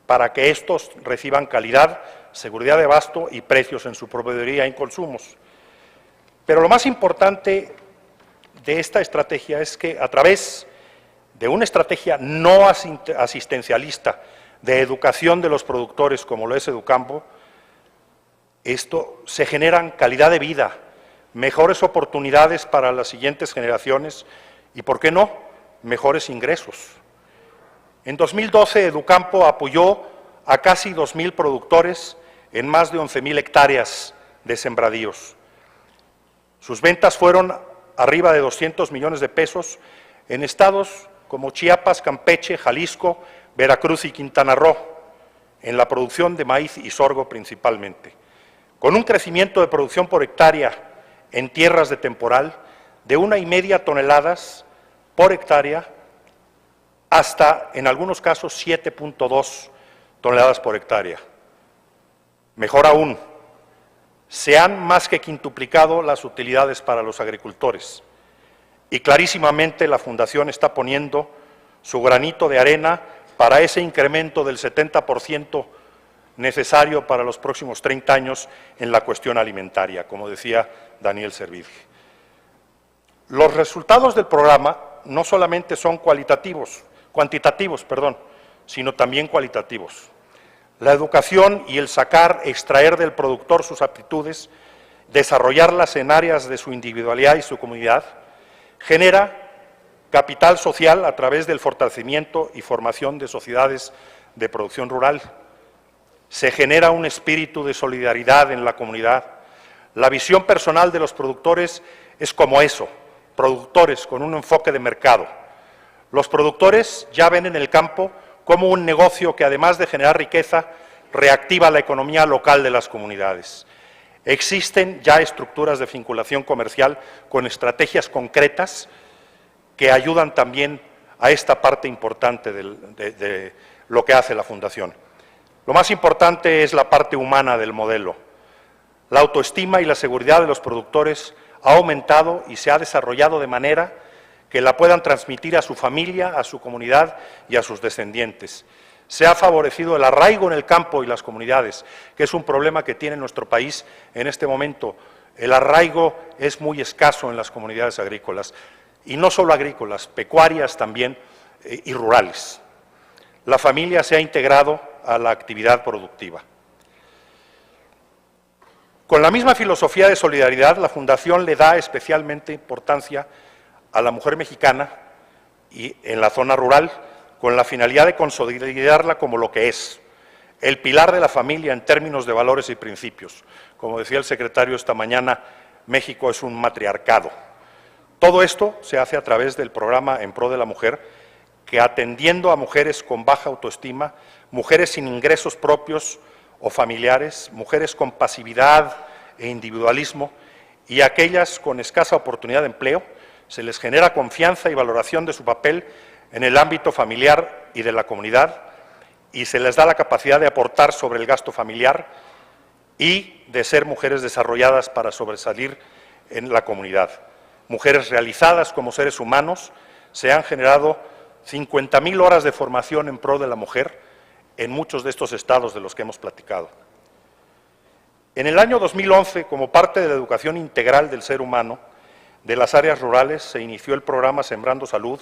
para que estos reciban calidad, seguridad de abasto y precios en su proveeduría y consumos. Pero lo más importante de esta estrategia es que, a través de una estrategia no asistencialista de educación de los productores, como lo es Educampo, se generan calidad de vida, mejores oportunidades para las siguientes generaciones y, ¿por qué no?, mejores ingresos. En 2012, Educampo apoyó a casi 2,000 productores en más de 11,000 hectáreas de sembradíos. Sus ventas fueron arriba de 200 millones de pesos en estados como Chiapas, Campeche, Jalisco, Veracruz y Quintana Roo, en la producción de maíz y sorgo principalmente, con un crecimiento de producción por hectárea en tierras de temporal de 1,5 toneladas por hectárea hasta, en algunos casos, 7,2 toneladas por hectárea. Mejor aún, se han más que quintuplicado las utilidades para los agricultores y clarísimamente la Fundación está poniendo su granito de arena para ese incremento del 70% necesario para los próximos 30 años en la cuestión alimentaria, como decía Daniel Servitje. Los resultados del programa no solamente son cuantitativos, sino también cualitativos. La educación y el extraer del productor sus aptitudes, desarrollarlas en áreas de su individualidad y su comunidad, genera capital social a través del fortalecimiento y formación de sociedades de producción rural. Se genera un espíritu de solidaridad en la comunidad. La visión personal de los productores es como eso, productores con un enfoque de mercado. Los productores ya ven en el campo como un negocio que, además de generar riqueza, reactiva la economía local de las comunidades. Existen ya estructuras de vinculación comercial con estrategias concretas que ayudan también a esta parte importante de lo que hace la Fundación. Lo más importante es la parte humana del modelo. La autoestima y la seguridad de los productores ha aumentado y se ha desarrollado de manera que la puedan transmitir a su familia, a su comunidad y a sus descendientes. Se ha favorecido el arraigo en el campo y las comunidades, que es un problema que tiene nuestro país en este momento. El arraigo es muy escaso en las comunidades agrícolas, y no solo agrícolas, pecuarias también y rurales. La familia se ha integrado a la actividad productiva. Con la misma filosofía de solidaridad, la Fundación le da especialmente importancia a la mujer mexicana y en la zona rural, con la finalidad de consolidarla como lo que es, el pilar de la familia en términos de valores y principios. Como decía el secretario esta mañana, México es un matriarcado. Todo esto se hace a través del programa En Pro de la Mujer, que atendiendo a mujeres con baja autoestima, mujeres sin ingresos propios o familiares, mujeres con pasividad e individualismo y aquellas con escasa oportunidad de empleo, se les genera confianza y valoración de su papel en el ámbito familiar y de la comunidad, y se les da la capacidad de aportar sobre el gasto familiar y de ser mujeres desarrolladas para sobresalir en la comunidad. Mujeres realizadas como seres humanos. Se han generado 50,000 horas de formación en pro de la mujer en muchos de estos estados de los que hemos platicado. En el año 2011, como parte de la educación integral del ser humano de las áreas rurales, se inició el programa Sembrando Salud,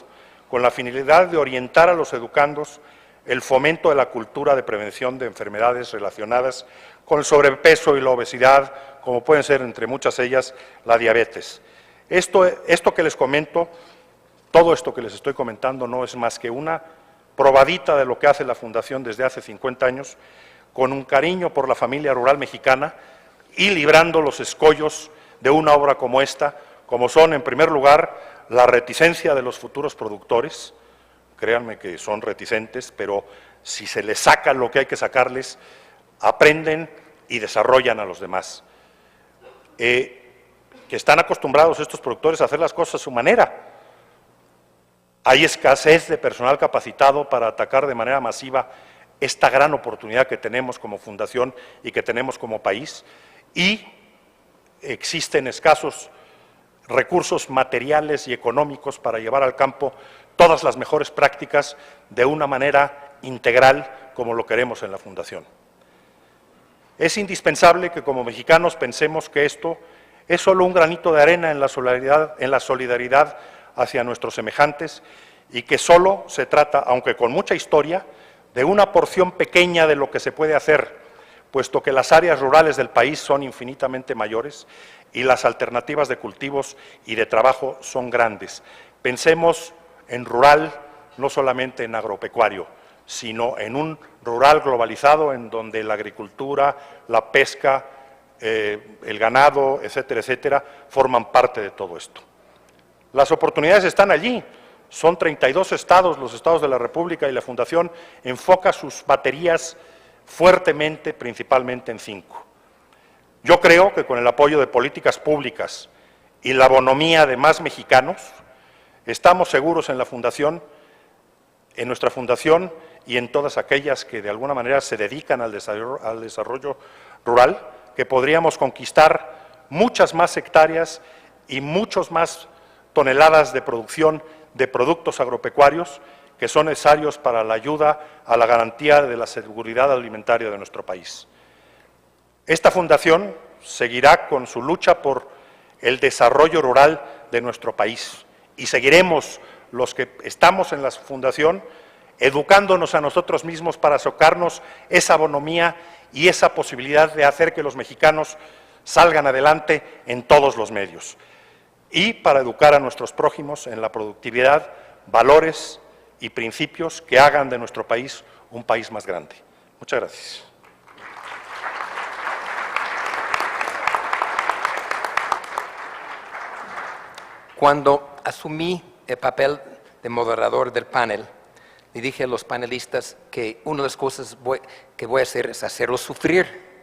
con la finalidad de orientar a los educandos el fomento de la cultura de prevención de enfermedades relacionadas con el sobrepeso y la obesidad, como pueden ser, entre muchas ellas, la diabetes. Esto que les comento, todo esto que les estoy comentando, no es más que una probadita de lo que hace la Fundación desde hace 50 años, con un cariño por la familia rural mexicana y librando los escollos de una obra como esta, como son, en primer lugar, la reticencia de los futuros productores. Créanme que son reticentes, pero si se les saca lo que hay que sacarles, aprenden y desarrollan a los demás. Que están acostumbrados estos productores a hacer las cosas a su manera. Hay escasez de personal capacitado para atacar de manera masiva esta gran oportunidad que tenemos como fundación y que tenemos como país, y existen escasos recursos materiales y económicos para llevar al campo todas las mejores prácticas de una manera integral como lo queremos en la Fundación. Es indispensable que como mexicanos pensemos que esto es solo un granito de arena en la solidaridad hacia nuestros semejantes, y que solo se trata, aunque con mucha historia, de una porción pequeña de lo que se puede hacer, puesto que las áreas rurales del país son infinitamente mayores y las alternativas de cultivos y de trabajo son grandes. Pensemos en rural, no solamente en agropecuario, sino en un rural globalizado en donde la agricultura, la pesca, el ganado, etcétera, etcétera, forman parte de todo esto. Las oportunidades están allí. Son 32 estados, los estados de la República, y la Fundación enfoca sus baterías fuertemente, principalmente en 5. Yo creo que con el apoyo de políticas públicas y la bonomía de más mexicanos, estamos seguros en la Fundación, en nuestra Fundación y en todas aquellas que de alguna manera se dedican al desarrollo rural, que podríamos conquistar muchas más hectáreas y muchos más toneladas de producción de productos agropecuarios que son necesarios para la ayuda a la garantía de la seguridad alimentaria de nuestro país. Esta Fundación seguirá con su lucha por el desarrollo rural de nuestro país, y seguiremos los que estamos en la Fundación educándonos a nosotros mismos para sacarnos esa bonomía y esa posibilidad de hacer que los mexicanos salgan adelante en todos los medios, y para educar a nuestros prójimos en la productividad, valores y principios que hagan de nuestro país un país más grande. Muchas gracias. Cuando asumí el papel de moderador del panel, le dije a los panelistas que una de las cosas que voy a hacer es hacerlos sufrir.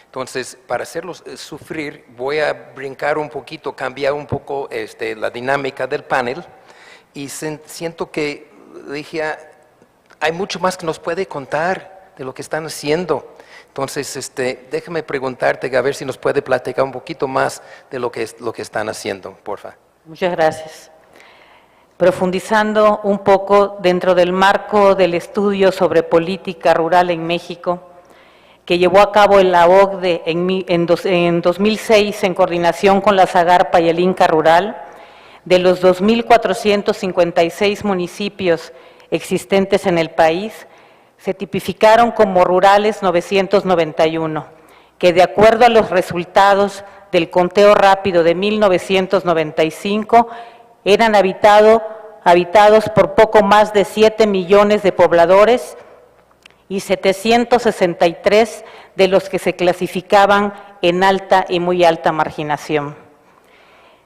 Entonces, para hacerlos sufrir, voy a brincar un poquito, cambiar un poco la dinámica del panel, y siento que, dije, hay mucho más que nos puede contar de lo que están haciendo. Entonces, déjame preguntarte, a ver si nos puede platicar un poquito más de lo que están haciendo, por favor. Muchas gracias. Profundizando un poco dentro del marco del estudio sobre política rural en México, que llevó a cabo la OCDE en 2006 en coordinación con la Zagarpa y el Inca Rural, de los 2.456 municipios existentes en el país, se tipificaron como rurales 991, que de acuerdo a los resultados del conteo rápido de 1995, eran habitados por poco más de 7 millones de pobladores y 763 de los que se clasificaban en alta y muy alta marginación.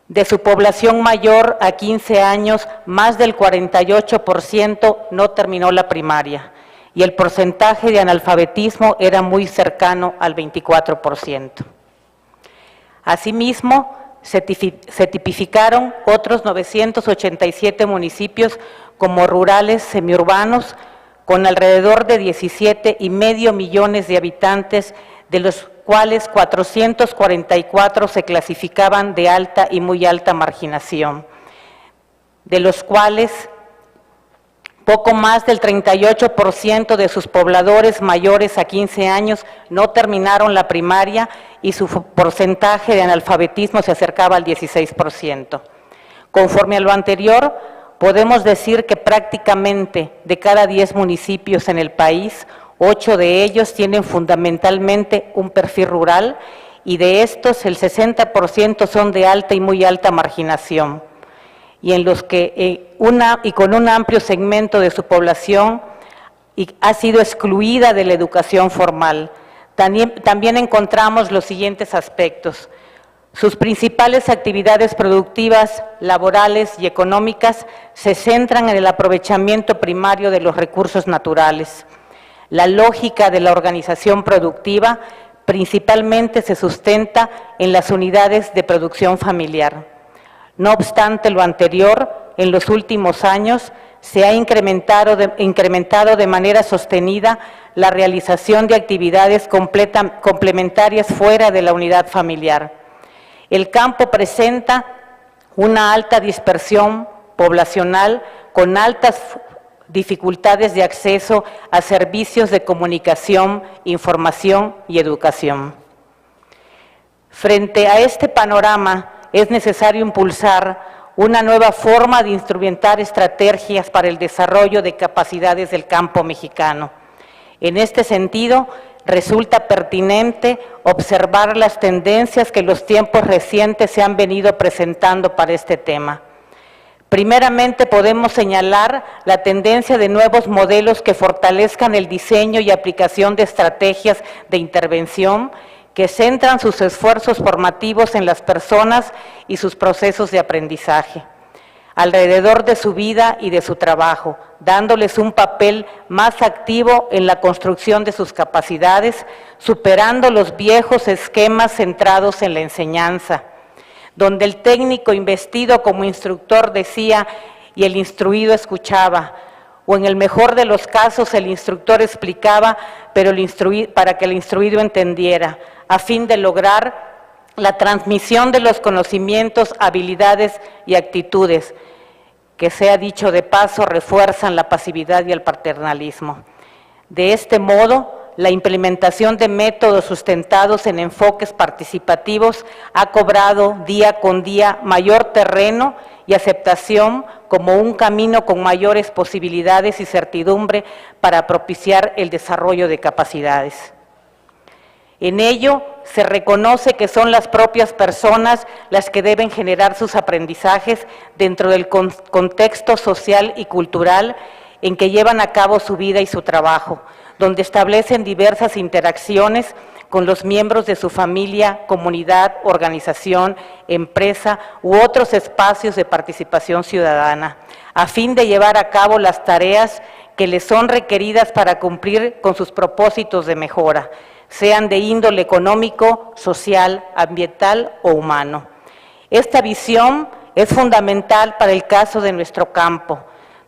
De su población mayor a 15 años, más del 48% no terminó la primaria y el porcentaje de analfabetismo era muy cercano al 24%. Asimismo, se tipificaron otros 987 municipios como rurales semiurbanos con alrededor de 17,5 millones de habitantes, de los cuales 444 se clasificaban de alta y muy alta marginación, de los cuales poco más del 38% de sus pobladores mayores a 15 años no terminaron la primaria y su porcentaje de analfabetismo se acercaba al 16%. Conforme a lo anterior, podemos decir que prácticamente de cada 10 municipios en el país, 8 de ellos tienen fundamentalmente un perfil rural y de estos el 60% son de alta y muy alta marginación, y en los que con un amplio segmento de su población ha sido excluida de la educación formal. También encontramos los siguientes aspectos. Sus principales actividades productivas, laborales y económicas se centran en el aprovechamiento primario de los recursos naturales. La lógica de la organización productiva principalmente se sustenta en las unidades de producción familiar. No obstante lo anterior, en los últimos años se ha incrementado de manera sostenida la realización de actividades complementarias fuera de la unidad familiar. El campo presenta una alta dispersión poblacional con altas dificultades de acceso a servicios de comunicación, información y educación. Frente a este panorama, es necesario impulsar una nueva forma de instrumentar estrategias para el desarrollo de capacidades del campo mexicano. En este sentido, resulta pertinente observar las tendencias que en los tiempos recientes se han venido presentando para este tema. Primeramente, podemos señalar la tendencia de nuevos modelos que fortalezcan el diseño y aplicación de estrategias de intervención que centran sus esfuerzos formativos en las personas y sus procesos de aprendizaje, alrededor de su vida y de su trabajo, dándoles un papel más activo en la construcción de sus capacidades, superando los viejos esquemas centrados en la enseñanza, donde el técnico investido como instructor decía y el instruido escuchaba, o en el mejor de los casos el instructor explicaba para que el instruido entendiera, a fin de lograr la transmisión de los conocimientos, habilidades y actitudes, que sea dicho de paso, refuerzan la pasividad y el paternalismo. De este modo, la implementación de métodos sustentados en enfoques participativos ha cobrado día con día mayor terreno y aceptación como un camino con mayores posibilidades y certidumbre para propiciar el desarrollo de capacidades. En ello se reconoce que son las propias personas las que deben generar sus aprendizajes dentro del contexto social y cultural en que llevan a cabo su vida y su trabajo, donde establecen diversas interacciones con los miembros de su familia, comunidad, organización, empresa u otros espacios de participación ciudadana, a fin de llevar a cabo las tareas que les son requeridas para cumplir con sus propósitos de mejora, sean de índole económico, social, ambiental o humano. Esta visión es fundamental para el caso de nuestro campo,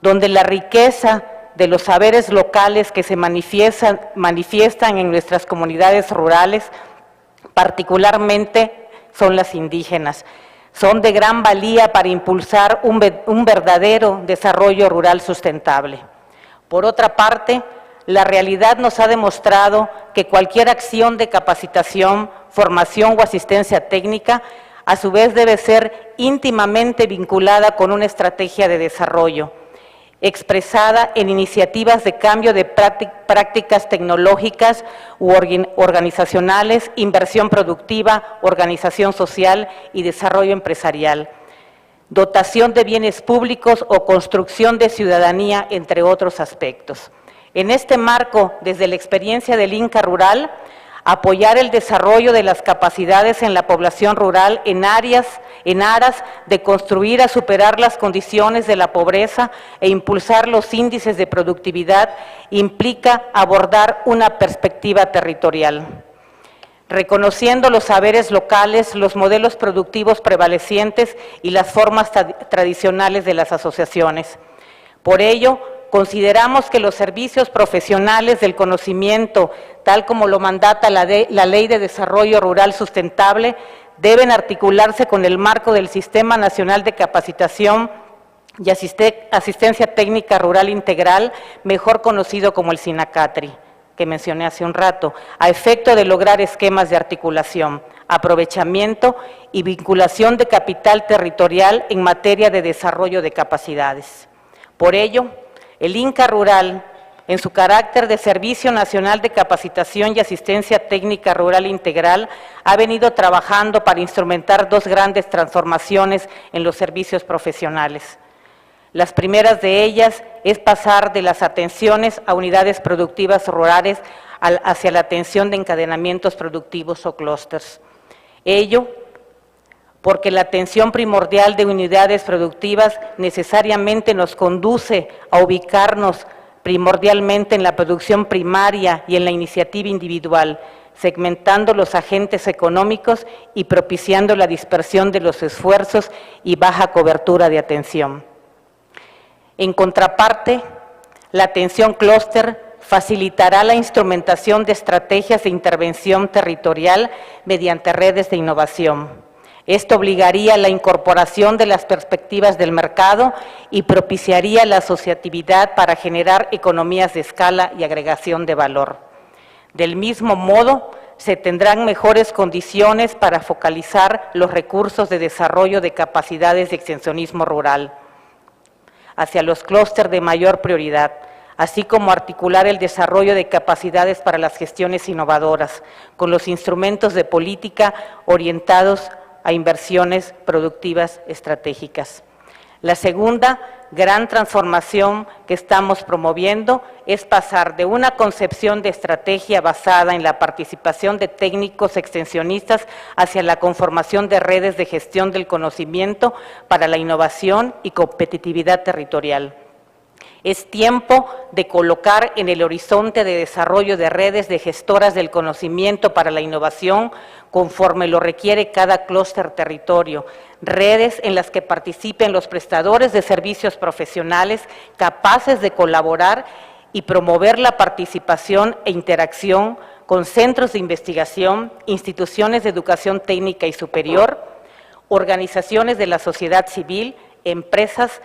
donde la riqueza de los saberes locales que se manifiestan en nuestras comunidades rurales, particularmente son las indígenas, Son de gran valía para impulsar un verdadero desarrollo rural sustentable. Por otra parte, la realidad nos ha demostrado que cualquier acción de capacitación, formación o asistencia técnica, a su vez debe ser íntimamente vinculada con una estrategia de desarrollo, expresada en iniciativas de cambio de prácticas tecnológicas u organizacionales, inversión productiva, organización social y desarrollo empresarial, dotación de bienes públicos o construcción de ciudadanía, entre otros aspectos. En este marco, desde la experiencia del Inca Rural, apoyar el desarrollo de las capacidades en la población rural en aras de construir a superar las condiciones de la pobreza e impulsar los índices de productividad, implica abordar una perspectiva territorial. Reconociendo los saberes locales, los modelos productivos prevalecientes y las formas tradicionales de las asociaciones. Por ello, consideramos que los servicios profesionales del conocimiento, tal como lo mandata la Ley de Desarrollo Rural Sustentable, deben articularse con el marco del Sistema Nacional de Capacitación y Asistencia Técnica Rural Integral, mejor conocido como el SINACATRI, que mencioné hace un rato, a efecto de lograr esquemas de articulación, aprovechamiento y vinculación de capital territorial en materia de desarrollo de capacidades. Por ello, el Inca Rural, en su carácter de Servicio Nacional de Capacitación y Asistencia Técnica Rural Integral, ha venido trabajando para instrumentar dos grandes transformaciones en los servicios profesionales. Las primeras de ellas es pasar de las atenciones a unidades productivas rurales hacia la atención de encadenamientos productivos o clústeres. Ello porque la atención primordial de unidades productivas necesariamente nos conduce a ubicarnos primordialmente en la producción primaria y en la iniciativa individual, segmentando los agentes económicos y propiciando la dispersión de los esfuerzos y baja cobertura de atención. En contraparte, la atención clúster facilitará la instrumentación de estrategias de intervención territorial mediante redes de innovación. Esto obligaría a la incorporación de las perspectivas del mercado y propiciaría la asociatividad para generar economías de escala y agregación de valor. Del mismo modo, se tendrán mejores condiciones para focalizar los recursos de desarrollo de capacidades de extensionismo rural hacia los clústeres de mayor prioridad, así como articular el desarrollo de capacidades para las gestiones innovadoras, con los instrumentos de política orientados a inversiones productivas estratégicas. La segunda gran transformación que estamos promoviendo es pasar de una concepción de estrategia basada en la participación de técnicos extensionistas hacia la conformación de redes de gestión del conocimiento para la innovación y competitividad territorial. Es tiempo de colocar en el horizonte de desarrollo de redes de gestoras del conocimiento para la innovación conforme lo requiere cada clúster territorio, redes en las que participen los prestadores de servicios profesionales capaces de colaborar y promover la participación e interacción con centros de investigación, instituciones de educación técnica y superior, organizaciones de la sociedad civil, empresas,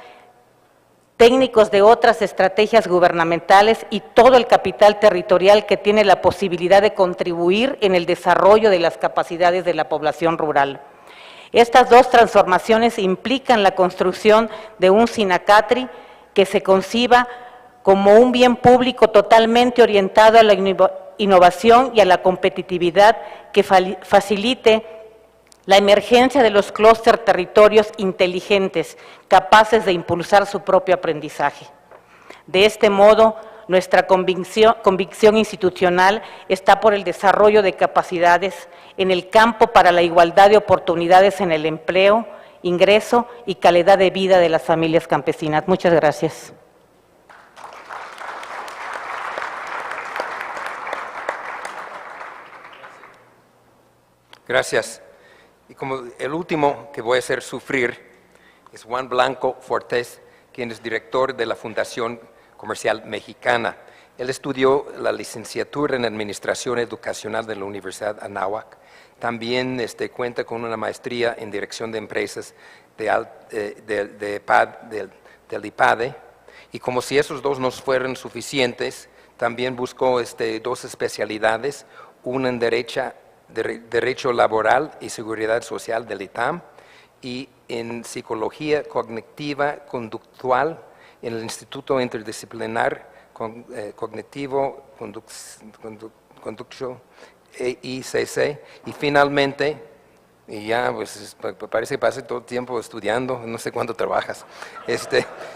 técnicos de otras estrategias gubernamentales y todo el capital territorial que tiene la posibilidad de contribuir en el desarrollo de las capacidades de la población rural. Estas dos transformaciones implican la construcción de un SINACATRI que se conciba como un bien público totalmente orientado a la innovación y a la competitividad que facilite la emergencia de los clúster territorios inteligentes, capaces de impulsar su propio aprendizaje. De este modo, nuestra convicción institucional está por el desarrollo de capacidades en el campo para la igualdad de oportunidades en el empleo, ingreso y calidad de vida de las familias campesinas. Muchas gracias. Gracias. Y como el último que voy a hacer sufrir es Juan Blanco Fortés, quien es director de la Fundación Comercial Mexicana. Él estudió la licenciatura en Administración Educacional de la Universidad Anáhuac. También cuenta con una maestría en Dirección de Empresas del IPADE. Y como si esos dos no fueran suficientes, también buscó 2 especialidades, una en Derecho Laboral y Seguridad Social del ITAM y en Psicología Cognitiva Conductual en el Instituto Interdisciplinar Cognitivo Conductual ICC. Y finalmente, y ya pues parece que pasé todo el tiempo estudiando, no sé cuánto trabajas,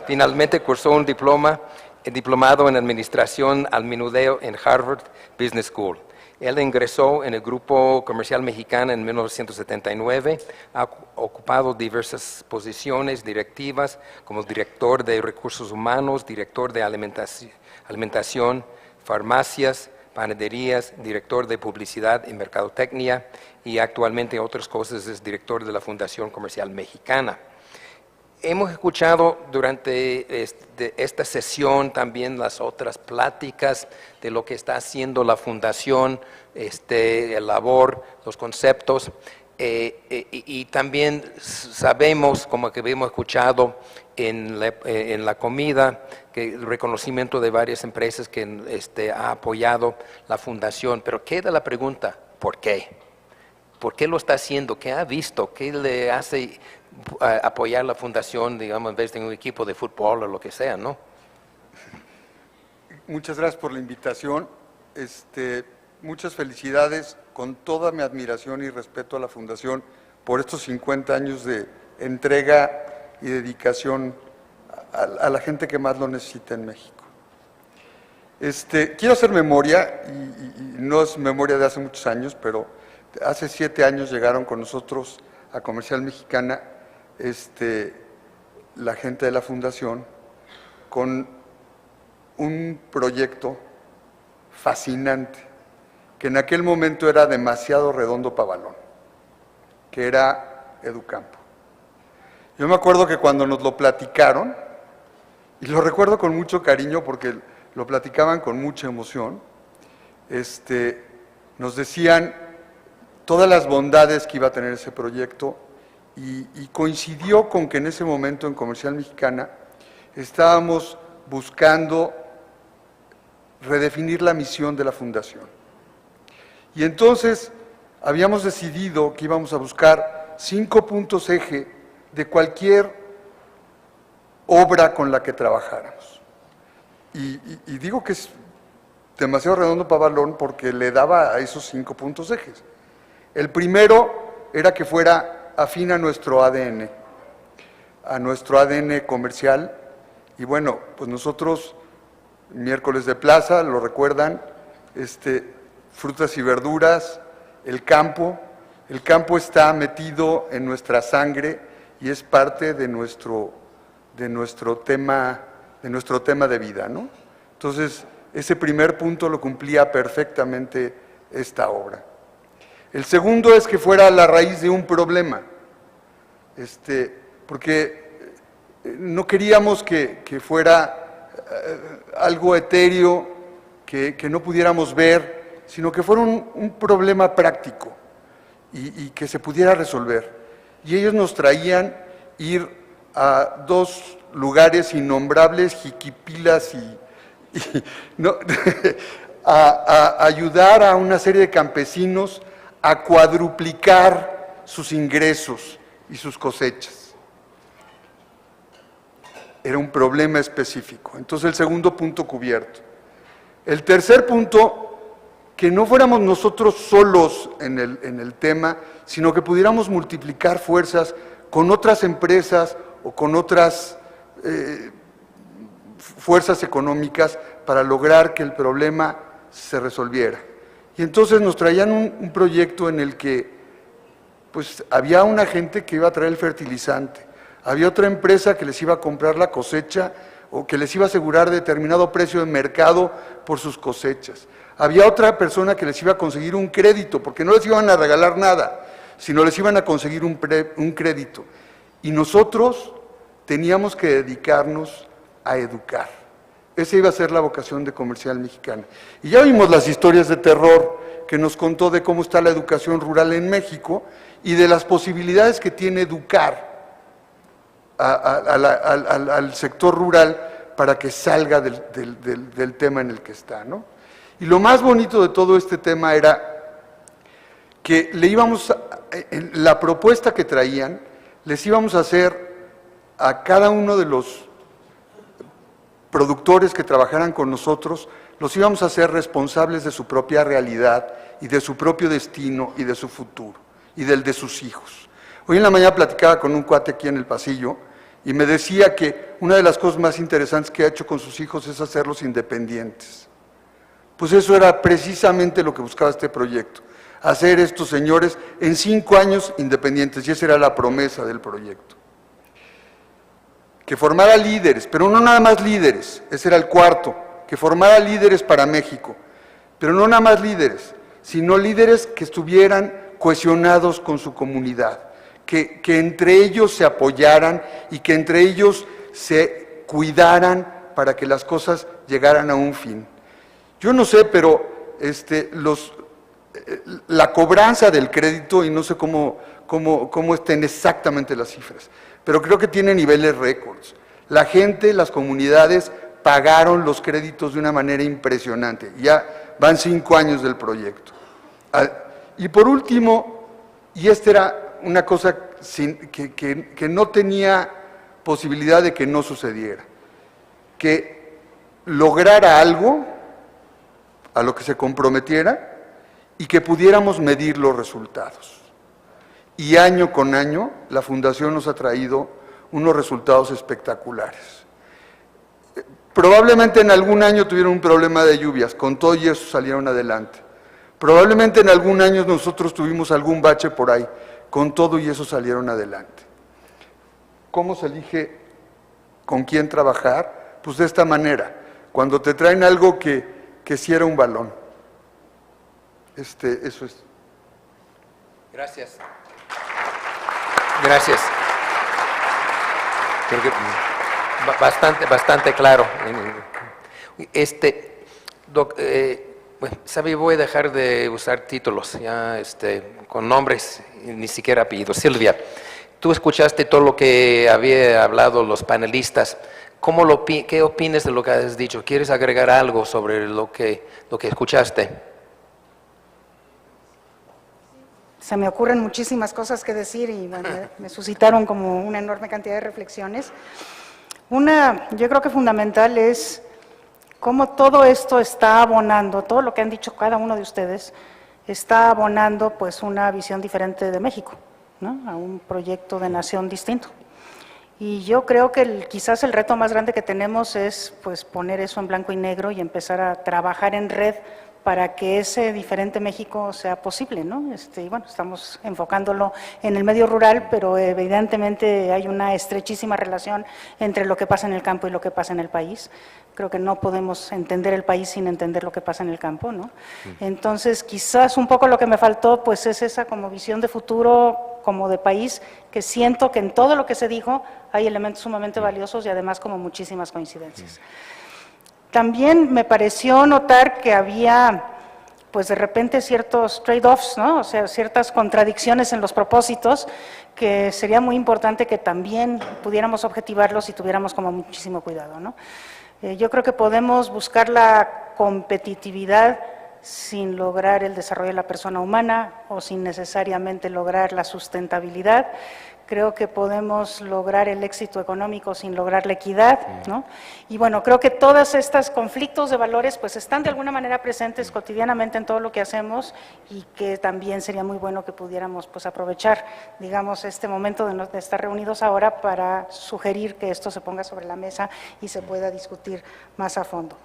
finalmente cursó un diplomado en Administración al Menudeo en Harvard Business School. Él ingresó en el Grupo Comercial Mexicano en 1979, ha ocupado diversas posiciones directivas como director de Recursos Humanos, director de Alimentación, Farmacias, Panaderías, director de Publicidad y Mercadotecnia y actualmente otras cosas es director de la Fundación Comercial Mexicana. Hemos escuchado durante esta sesión también las otras pláticas de lo que está haciendo la Fundación, el labor, los conceptos, y también sabemos, como que hemos escuchado en la comida, que el reconocimiento de varias empresas que ha apoyado la Fundación, pero queda la pregunta, ¿por qué? ¿Por qué lo está haciendo? ¿Qué ha visto? ¿Qué le hace apoyar la Fundación, digamos, en vez de un equipo de fútbol o lo que sea, ¿no? Muchas gracias por la invitación. Muchas felicidades, con toda mi admiración y respeto a la Fundación por estos 50 años de entrega y dedicación a la gente que más lo necesita en México. Quiero hacer memoria, y no es memoria de hace muchos años, pero hace 7 años llegaron con nosotros a Comercial Mexicana la gente de la Fundación con un proyecto fascinante, que en aquel momento era demasiado redondo para balón, que era Educampo. Yo me acuerdo que cuando nos lo platicaron, y lo recuerdo con mucho cariño porque lo platicaban con mucha emoción, nos decían todas las bondades que iba a tener ese proyecto, y coincidió con que en ese momento en Comercial Mexicana estábamos buscando redefinir la misión de la Fundación. Y entonces habíamos decidido que íbamos a buscar 5 puntos eje de cualquier obra con la que trabajáramos. Y digo que es demasiado redondo para balón porque le daba a esos 5 puntos ejes. El primero era que fuera afín a nuestro ADN comercial, y bueno, pues nosotros, miércoles de plaza, lo recuerdan, frutas y verduras, el campo está metido en nuestra sangre y es parte de nuestro tema de vida, ¿no? Entonces, ese primer punto lo cumplía perfectamente esta obra. El segundo es que fuera la raíz de un problema, porque no queríamos que fuera algo etéreo, que no pudiéramos ver, sino que fuera un problema práctico y que se pudiera resolver. Y ellos nos traían ir a 2 lugares innombrables, Jiquipilas no, a ayudar a una serie de campesinos a cuadruplicar sus ingresos y sus cosechas. Era un problema específico. Entonces, el segundo punto cubierto. El tercer punto, que no fuéramos nosotros solos en el tema, sino que pudiéramos multiplicar fuerzas con otras empresas o con otras fuerzas económicas para lograr que el problema se resolviera. Y entonces nos traían un proyecto en el que pues había una gente que iba a traer el fertilizante, había otra empresa que les iba a comprar la cosecha o que les iba a asegurar determinado precio de mercado por sus cosechas. Había otra persona que les iba a conseguir un crédito, porque no les iban a regalar nada, sino les iban a conseguir un crédito. Y nosotros teníamos que dedicarnos a educar. Esa iba a ser la vocación de Comercial Mexicana. Y ya vimos las historias de terror que nos contó de cómo está la educación rural en México y de las posibilidades que tiene educar al sector rural para que salga del tema en el que está, ¿no? Y lo más bonito de todo este tema era que en la propuesta que traían, les íbamos a hacer a cada uno de los productores que trabajaran con nosotros, los íbamos a hacer responsables de su propia realidad y de su propio destino y de su futuro y del de sus hijos. Hoy en la mañana platicaba con un cuate aquí en el pasillo y me decía que una de las cosas más interesantes que ha hecho con sus hijos es hacerlos independientes. Pues eso era precisamente lo que buscaba este proyecto, hacer estos señores en 5 años independientes, y esa era la promesa del proyecto. Que formara líderes, pero no nada más líderes, ese era el cuarto, que formara líderes para México, pero no nada más líderes, sino líderes que estuvieran cohesionados con su comunidad, que entre ellos se apoyaran y que entre ellos se cuidaran para que las cosas llegaran a un fin. Yo no sé, pero la cobranza del crédito, y no sé cómo estén exactamente las cifras, pero creo que tiene niveles récords. La gente, las comunidades pagaron los créditos de una manera impresionante. Ya van 5 años del proyecto. Y por último, y esta era una cosa que no tenía posibilidad de que no sucediera, que lograra algo a lo que se comprometiera y que pudiéramos medir los resultados. Y año con año la Fundación nos ha traído unos resultados espectaculares. Probablemente en algún año tuvieron un problema de lluvias, con todo y eso salieron adelante. Probablemente en algún año nosotros tuvimos algún bache por ahí, con todo y eso salieron adelante. ¿Cómo se elige con quién trabajar? Pues de esta manera, cuando te traen algo que cierra un balón. Eso es. Gracias. Gracias. Creo que bastante claro. Bueno, sabe, voy a dejar de usar títulos ya con nombres, ni siquiera apellidos. Silvia, tú escuchaste todo lo que había hablado los panelistas. ¿Qué opinas de lo que has dicho? ¿Quieres agregar algo sobre lo que escuchaste? Se me ocurren muchísimas cosas que decir y bueno, me suscitaron como una enorme cantidad de reflexiones. Una, yo creo que fundamental es cómo todo esto está abonando, todo lo que han dicho cada uno de ustedes, está abonando pues una visión diferente de México, ¿no? A un proyecto de nación distinto. Y yo creo que quizás el reto más grande que tenemos es pues poner eso en blanco y negro y empezar a trabajar en red para que ese diferente México sea posible, ¿no? Y bueno, estamos enfocándolo en el medio rural, pero evidentemente hay una estrechísima relación entre lo que pasa en el campo y lo que pasa en el país. Creo que no podemos entender el país sin entender lo que pasa en el campo, ¿no? Entonces, quizás un poco lo que me faltó, pues es esa como visión de futuro, como de país, que siento que en todo lo que se dijo hay elementos sumamente valiosos y además como muchísimas coincidencias. También me pareció notar que había, pues de repente ciertos trade-offs, ¿no? O sea, ciertas contradicciones en los propósitos que sería muy importante que también pudiéramos objetivarlos y tuviéramos como muchísimo cuidado, ¿no? Yo creo que podemos buscar la competitividad sin lograr el desarrollo de la persona humana o sin necesariamente lograr la sustentabilidad. Creo que podemos lograr el éxito económico sin lograr la equidad, ¿no? Y bueno, creo que todos estos conflictos de valores pues están de alguna manera presentes cotidianamente en todo lo que hacemos y que también sería muy bueno que pudiéramos pues aprovechar, digamos, este momento de estar reunidos ahora para sugerir que esto se ponga sobre la mesa y se pueda discutir más a fondo.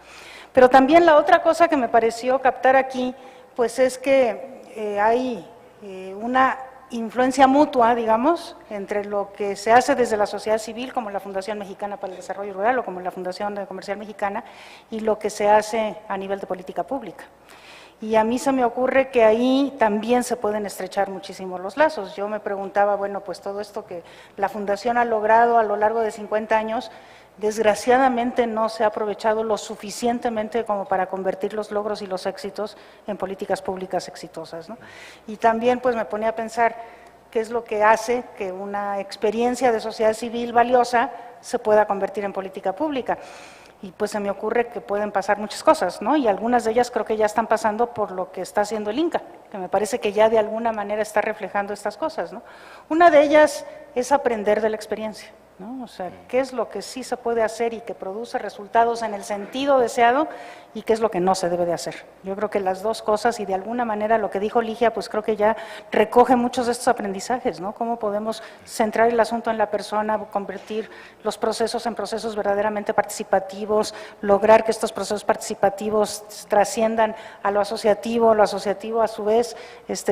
Pero también la otra cosa que me pareció captar aquí, pues es que hay una influencia mutua, digamos, entre lo que se hace desde la sociedad civil, como la Fundación Mexicana para el Desarrollo Rural o como la Fundación Comercial Mexicana, y lo que se hace a nivel de política pública. Y a mí se me ocurre que ahí también se pueden estrechar muchísimo los lazos. Yo me preguntaba, bueno, pues todo esto que la Fundación ha logrado a lo largo de 50 años, desgraciadamente no se ha aprovechado lo suficientemente como para convertir los logros y los éxitos en políticas públicas exitosas, ¿no? Y también pues me ponía a pensar qué es lo que hace que una experiencia de sociedad civil valiosa se pueda convertir en política pública. Y pues se me ocurre que pueden pasar muchas cosas, ¿no? Y algunas de ellas creo que ya están pasando por lo que está haciendo el INCA, que me parece que ya de alguna manera está reflejando estas cosas, ¿no? Una de ellas es aprender de la experiencia, ¿no? O sea, qué es lo que sí se puede hacer y que produce resultados en el sentido deseado y qué es lo que no se debe de hacer. Yo creo que las dos cosas, y de alguna manera lo que dijo Ligia, pues creo que ya recoge muchos de estos aprendizajes, ¿no? Cómo podemos centrar el asunto en la persona, convertir los procesos en procesos verdaderamente participativos, lograr que estos procesos participativos trasciendan a lo asociativo a su vez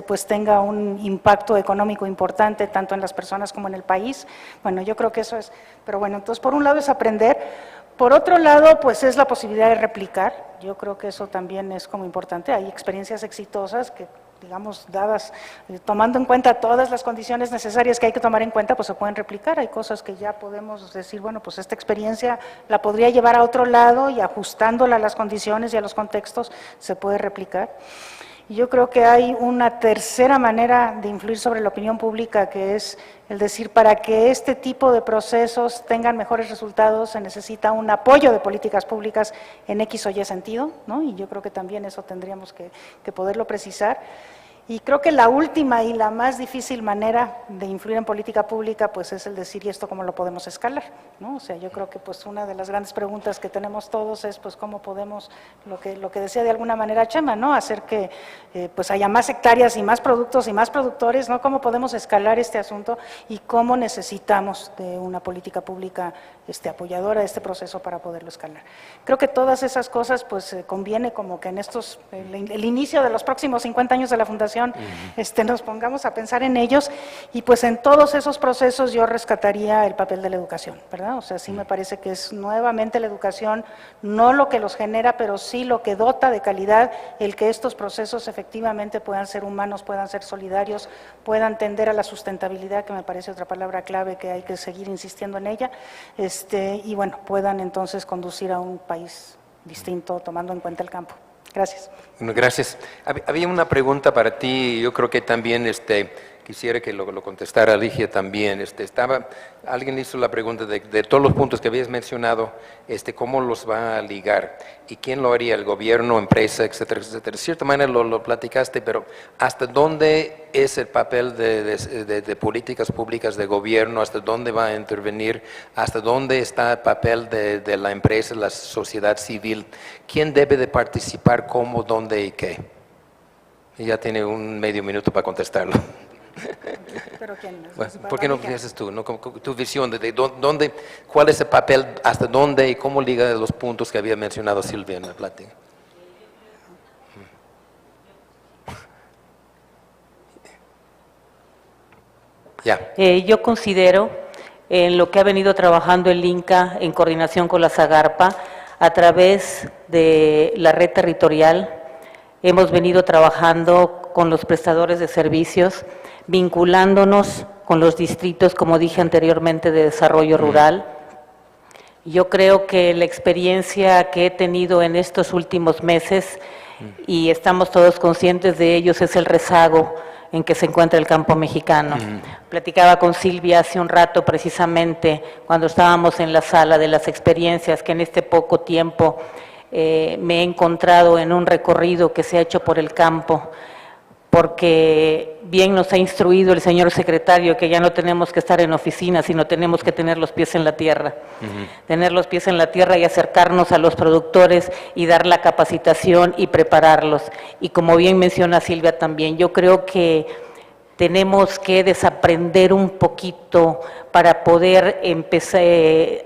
pues tenga un impacto económico importante tanto en las personas como en el país. Bueno, yo creo que eso es, pero bueno, entonces por un lado es aprender, por otro lado pues es la posibilidad de replicar. Yo creo que eso también es como importante. Hay experiencias exitosas que, digamos, dadas, tomando en cuenta todas las condiciones necesarias que hay que tomar en cuenta, pues se pueden replicar. Hay cosas que ya podemos decir, bueno, pues esta experiencia la podría llevar a otro lado y ajustándola a las condiciones y a los contextos se puede replicar. Y yo creo que hay una tercera manera de influir sobre la opinión pública, que es el decir, para que este tipo de procesos tengan mejores resultados se necesita un apoyo de políticas públicas en X o Y sentido, ¿no? Y yo creo que también eso tendríamos que poderlo precisar. Y creo que la última y la más difícil manera de influir en política pública pues es el decir, ¿y esto cómo lo podemos escalar? ¿No? O sea, yo creo que pues una de las grandes preguntas que tenemos todos es pues cómo podemos, lo que decía de alguna manera Chema, ¿no? Hacer que pues haya más hectáreas y más productos y más productores, ¿no? ¿Cómo podemos escalar este asunto y cómo necesitamos de una política pública apoyadora de este proceso para poderlo escalar? Creo que todas esas cosas pues conviene como que en estos, el inicio de los próximos 50 años de la Fundación nos pongamos a pensar en ellos y pues en todos esos procesos yo rescataría el papel de la educación, ¿verdad? O sea, sí me parece que es nuevamente la educación, no lo que los genera, pero sí lo que dota de calidad, el que estos procesos efectivamente puedan ser humanos, puedan ser solidarios, puedan tender a la sustentabilidad, que me parece otra palabra clave que hay que seguir insistiendo en ella, y bueno, puedan entonces conducir a un país distinto tomando en cuenta el campo. Gracias. Bueno, gracias. Había una pregunta para ti, yo creo que también quisiera que lo contestara Ligia también. Alguien hizo la pregunta de todos los puntos que habías mencionado, ¿cómo los va a ligar? ¿Y quién lo haría? ¿El gobierno, empresa, etcétera, etcétera? De cierta manera lo platicaste, pero ¿hasta dónde es el papel de políticas públicas de gobierno? ¿Hasta dónde va a intervenir? ¿Hasta dónde está el papel de la empresa, la sociedad civil? ¿Quién debe de participar, cómo, dónde y qué? Y ya tiene un medio minuto para contestarlo. Pero ¿quién? Bueno, ¿por qué no empiezas tú? ¿No? Tu visión de dónde, cuál es el papel, hasta dónde y cómo liga los puntos que había mencionado Silvia en la plática. Ya. Yo considero en lo que ha venido trabajando el INCA en coordinación con la SAGARPA a través de la red territorial. Hemos venido trabajando con los prestadores de servicios, vinculándonos con los distritos, como dije anteriormente, de desarrollo rural. Yo creo que la experiencia que he tenido en estos últimos meses, y estamos todos conscientes de ellos, es el rezago en que se encuentra el campo mexicano. Platicaba con Silvia hace un rato precisamente cuando estábamos en la sala de las experiencias que en este poco tiempo me he encontrado en un recorrido que se ha hecho por el campo, porque bien nos ha instruido el señor secretario que ya no tenemos que estar en oficina, sino tenemos que tener los pies en la tierra. Tener los pies en la tierra y acercarnos a los productores y dar la capacitación y prepararlos. Y como bien menciona Silvia también, yo creo que tenemos que desaprender un poquito para poder empezar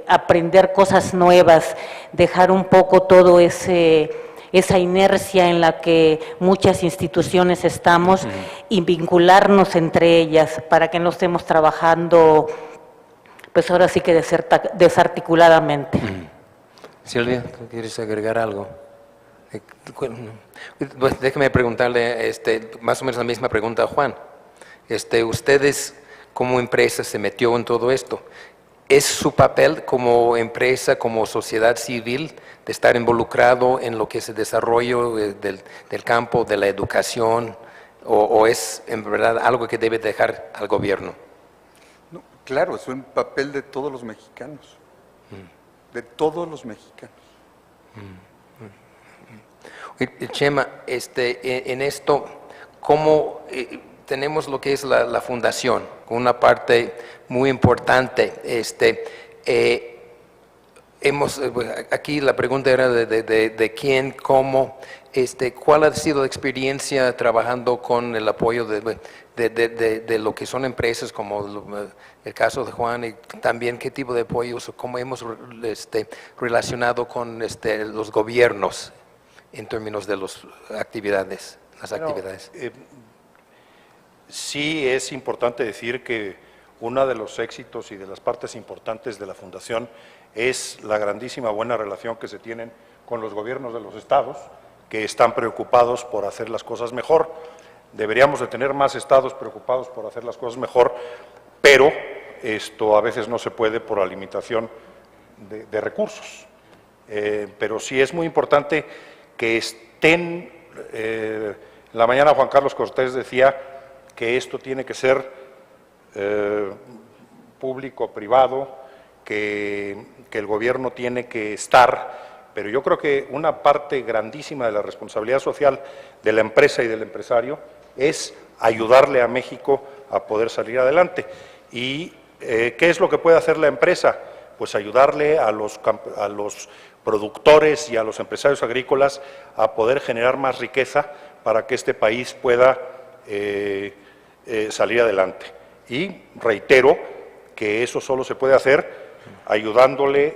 a aprender cosas nuevas, dejar un poco todo esa inercia en la que muchas instituciones estamos y vincularnos entre ellas para que no estemos trabajando, pues ahora sí que desarticuladamente. Silvia, ¿tú quieres agregar algo? Pues déjeme preguntarle más o menos la misma pregunta a Juan. Ustedes como empresa se metió en todo esto. ¿Es su papel como empresa, como sociedad civil, de estar involucrado en lo que es el desarrollo del campo, de la educación, o es en verdad algo que debe dejar al gobierno? No, claro, es un papel de todos los mexicanos, de todos los mexicanos. Chema, en esto, ¿cómo tenemos lo que es la fundación? Una parte muy importante. Aquí la pregunta era de quién, cómo, cuál ha sido la experiencia trabajando con el apoyo de lo que son empresas como el caso de Juan, y también qué tipo de apoyos, cómo hemos relacionado con los gobiernos en términos de las actividades. Sí es importante decir que uno de los éxitos y de las partes importantes de la Fundación es la grandísima buena relación que se tienen con los gobiernos de los estados, que están preocupados por hacer las cosas mejor. Deberíamos de tener más estados preocupados por hacer las cosas mejor, pero esto a veces no se puede por la limitación de recursos. Pero sí es muy importante que estén, la mañana Juan Carlos Cortés decía que esto tiene que ser público-privado, que el gobierno tiene que estar, pero yo creo que una parte grandísima de la responsabilidad social de la empresa y del empresario es ayudarle a México a poder salir adelante. ¿Y qué es lo que puede hacer la empresa? Pues ayudarle a los productores y a los empresarios agrícolas a poder generar más riqueza para que este país pueda salir adelante. Y reitero que eso solo se puede hacer ayudándole,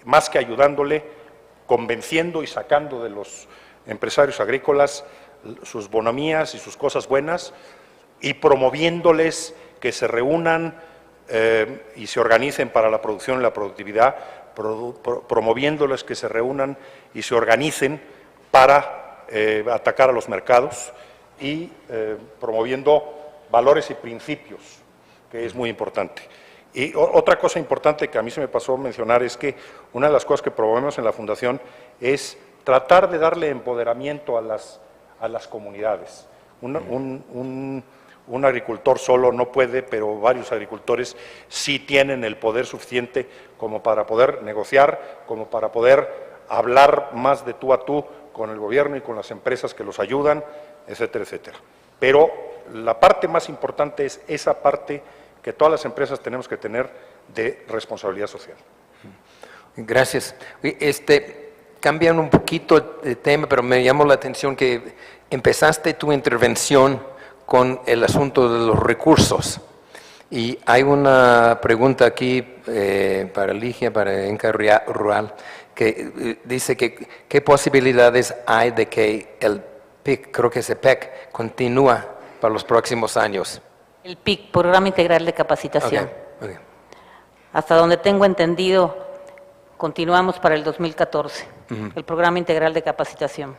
más que ayudándole, convenciendo y sacando de los empresarios agrícolas sus bonomías y sus cosas buenas y promoviéndoles que se reúnan y se organicen para la producción y la productividad, promoviéndoles que se reúnan y se organicen para atacar a los mercados y promoviendo valores y principios, que es muy importante. Y otra cosa importante que a mí se me pasó mencionar es que una de las cosas que promovemos en la Fundación es tratar de darle empoderamiento a las comunidades. Un agricultor solo no puede, pero varios agricultores sí tienen el poder suficiente como para poder negociar, como para poder hablar más de tú a tú con el gobierno y con las empresas que los ayudan, etcétera, etcétera. Pero la parte más importante es esa parte que todas las empresas tenemos que tener de responsabilidad social. Gracias. Cambian un poquito de tema, pero me llamó la atención que empezaste tu intervención con el asunto de los recursos. Y hay una pregunta aquí para Ligia, para Enca Rural, que dice que qué posibilidades hay de que el PIC, creo que ese PEC, continúa para los próximos años. El PIC, Programa Integral de Capacitación. Okay. Hasta donde tengo entendido, continuamos para el 2014, el Programa Integral de Capacitación.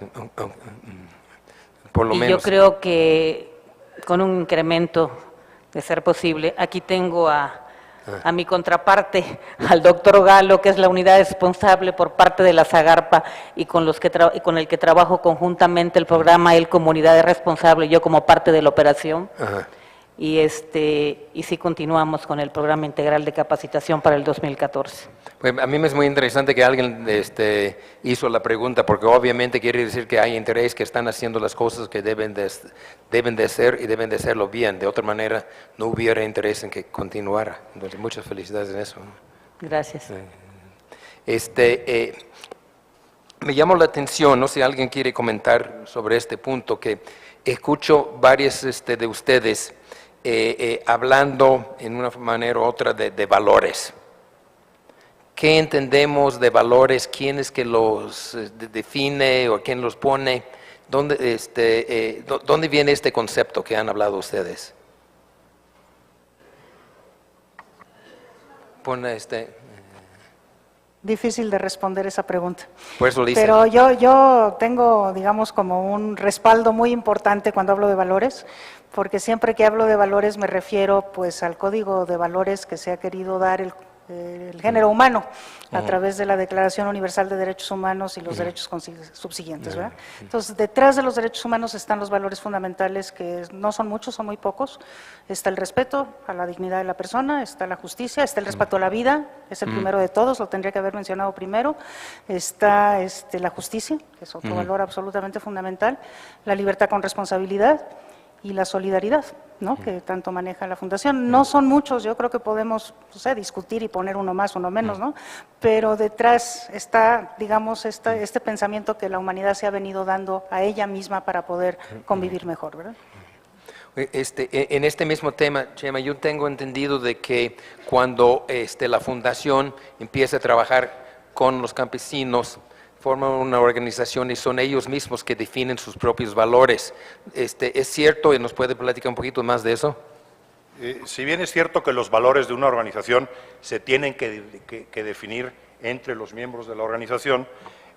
Por lo menos. Yo creo que con un incremento, de ser posible, aquí tengo a mi contraparte, al doctor Galo, que es la unidad responsable por parte de la Zagarpa y con el que trabajo conjuntamente el programa, él como unidad responsable, yo como parte de la operación. Ajá. Y sí continuamos con el Programa Integral de Capacitación para el 2014. Pues a mí me es muy interesante que alguien hizo la pregunta, porque obviamente quiere decir que hay interés, que están haciendo las cosas que deben de hacer y deben de hacerlo bien. De otra manera, no hubiera interés en que continuara. Entonces, muchas felicidades en eso. Gracias. Me llamó la atención, no sé si alguien quiere comentar sobre este punto, que escucho varios de ustedes hablando en una manera u otra de valores. ¿Qué entendemos de valores? ¿Quién es que los define o quién los pone? ¿Dónde viene este concepto que han hablado ustedes? Pone Difícil de responder esa pregunta. Por eso le hice. Pero yo tengo, digamos, como un respaldo muy importante cuando hablo de valores, porque siempre que hablo de valores me refiero pues al código de valores que se ha querido dar el género humano a través de la Declaración Universal de Derechos Humanos y los derechos subsiguientes, ¿verdad? Entonces, detrás de los derechos humanos están los valores fundamentales que no son muchos, son muy pocos. Está el respeto a la dignidad de la persona, está la justicia, está el respeto a la vida, es el primero de todos, lo tendría que haber mencionado primero. Está la justicia, que es otro valor absolutamente fundamental, la libertad con responsabilidad y la solidaridad, ¿no?, que tanto maneja la Fundación. No son muchos, yo creo que podemos, o sea, discutir y poner uno más, uno menos, ¿no? Pero detrás está, digamos, este pensamiento que la humanidad se ha venido dando a ella misma para poder convivir mejor, ¿verdad? En este mismo tema, Chema, yo tengo entendido de que cuando la Fundación empieza a trabajar con los campesinos, forman una organización y son ellos mismos que definen sus propios valores. ¿Es cierto y nos puede platicar un poquito más de eso? Si bien es cierto que los valores de una organización se tienen que definir entre los miembros de la organización,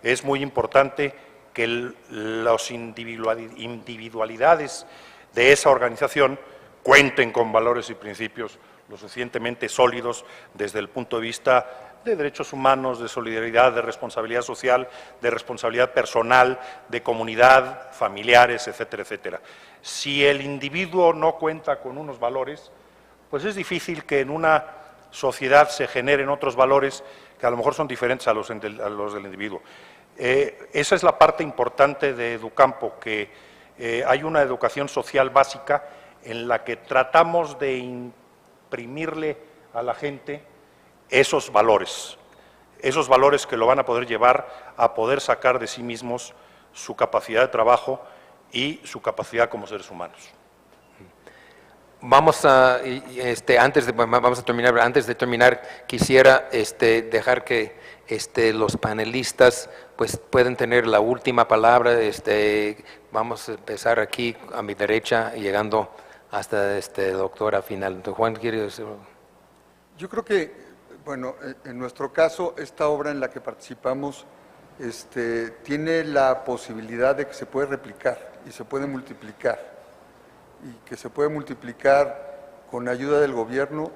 es muy importante que las individualidades de esa organización cuenten con valores y principios lo suficientemente sólidos desde el punto de vista de derechos humanos, de solidaridad, de responsabilidad social, de responsabilidad personal, de comunidad, familiares, etcétera, etcétera. Si el individuo no cuenta con unos valores, pues es difícil que en una sociedad se generen otros valores que a lo mejor son diferentes a los del individuo. Esa es la parte importante de Educampo, que hay una educación social básica en la que tratamos de imprimirle a la gente esos valores que lo van a poder llevar a poder sacar de sí mismos su capacidad de trabajo y su capacidad como seres humanos. Vamos a antes de terminar, quisiera dejar que los panelistas pues pueden tener la última palabra. Vamos a empezar aquí a mi derecha, llegando hasta doctora final. Juan, ¿quiere decir? Yo creo que, bueno, en nuestro caso, esta obra en la que participamos tiene la posibilidad de que se puede replicar y se puede multiplicar, y que se puede multiplicar con ayuda del gobierno,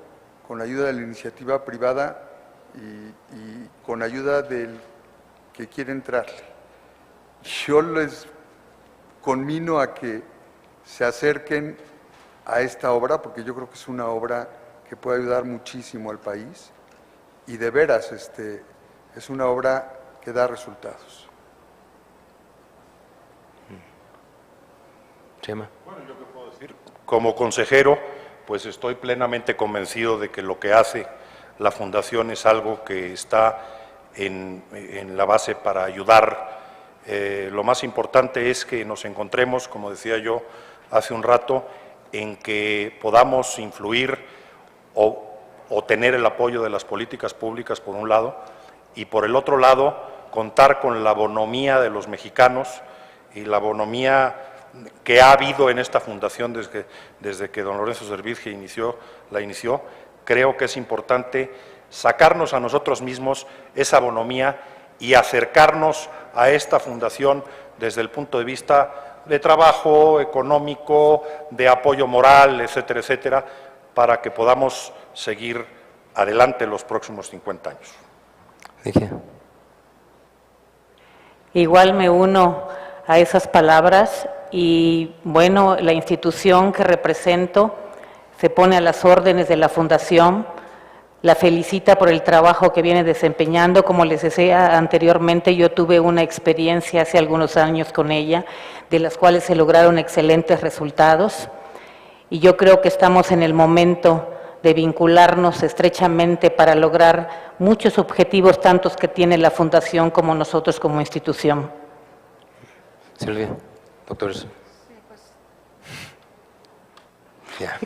con ayuda de la iniciativa privada y con ayuda del que quiere entrarle. Yo les conmino a que se acerquen a esta obra, porque yo creo que es una obra que puede ayudar muchísimo al país, y de veras es una obra que da resultados. Chema. Bueno, ¿yo qué puedo decir? Como consejero, pues estoy plenamente convencido de que lo que hace la Fundación es algo que está en la base para ayudar. Lo más importante es que nos encontremos, como decía yo hace un rato, en que podamos influir o tener el apoyo de las políticas públicas por un lado, y por el otro lado contar con la bonomía de los mexicanos y la bonomía que ha habido en esta fundación desde que don Lorenzo Servidje la inició. Creo que es importante sacarnos a nosotros mismos esa bonomía y acercarnos a esta fundación desde el punto de vista de trabajo económico, de apoyo moral, etcétera, etcétera, para que podamos seguir adelante los próximos 50 años. Igual me uno a esas palabras y, bueno, la institución que represento se pone a las órdenes de la Fundación, la felicita por el trabajo que viene desempeñando. Como les decía anteriormente, yo tuve una experiencia hace algunos años con ella, de las cuales se lograron excelentes resultados, y yo creo que estamos en el momento de vincularnos estrechamente para lograr muchos objetivos, tantos que tiene la Fundación como nosotros como institución. Silvia, doctores.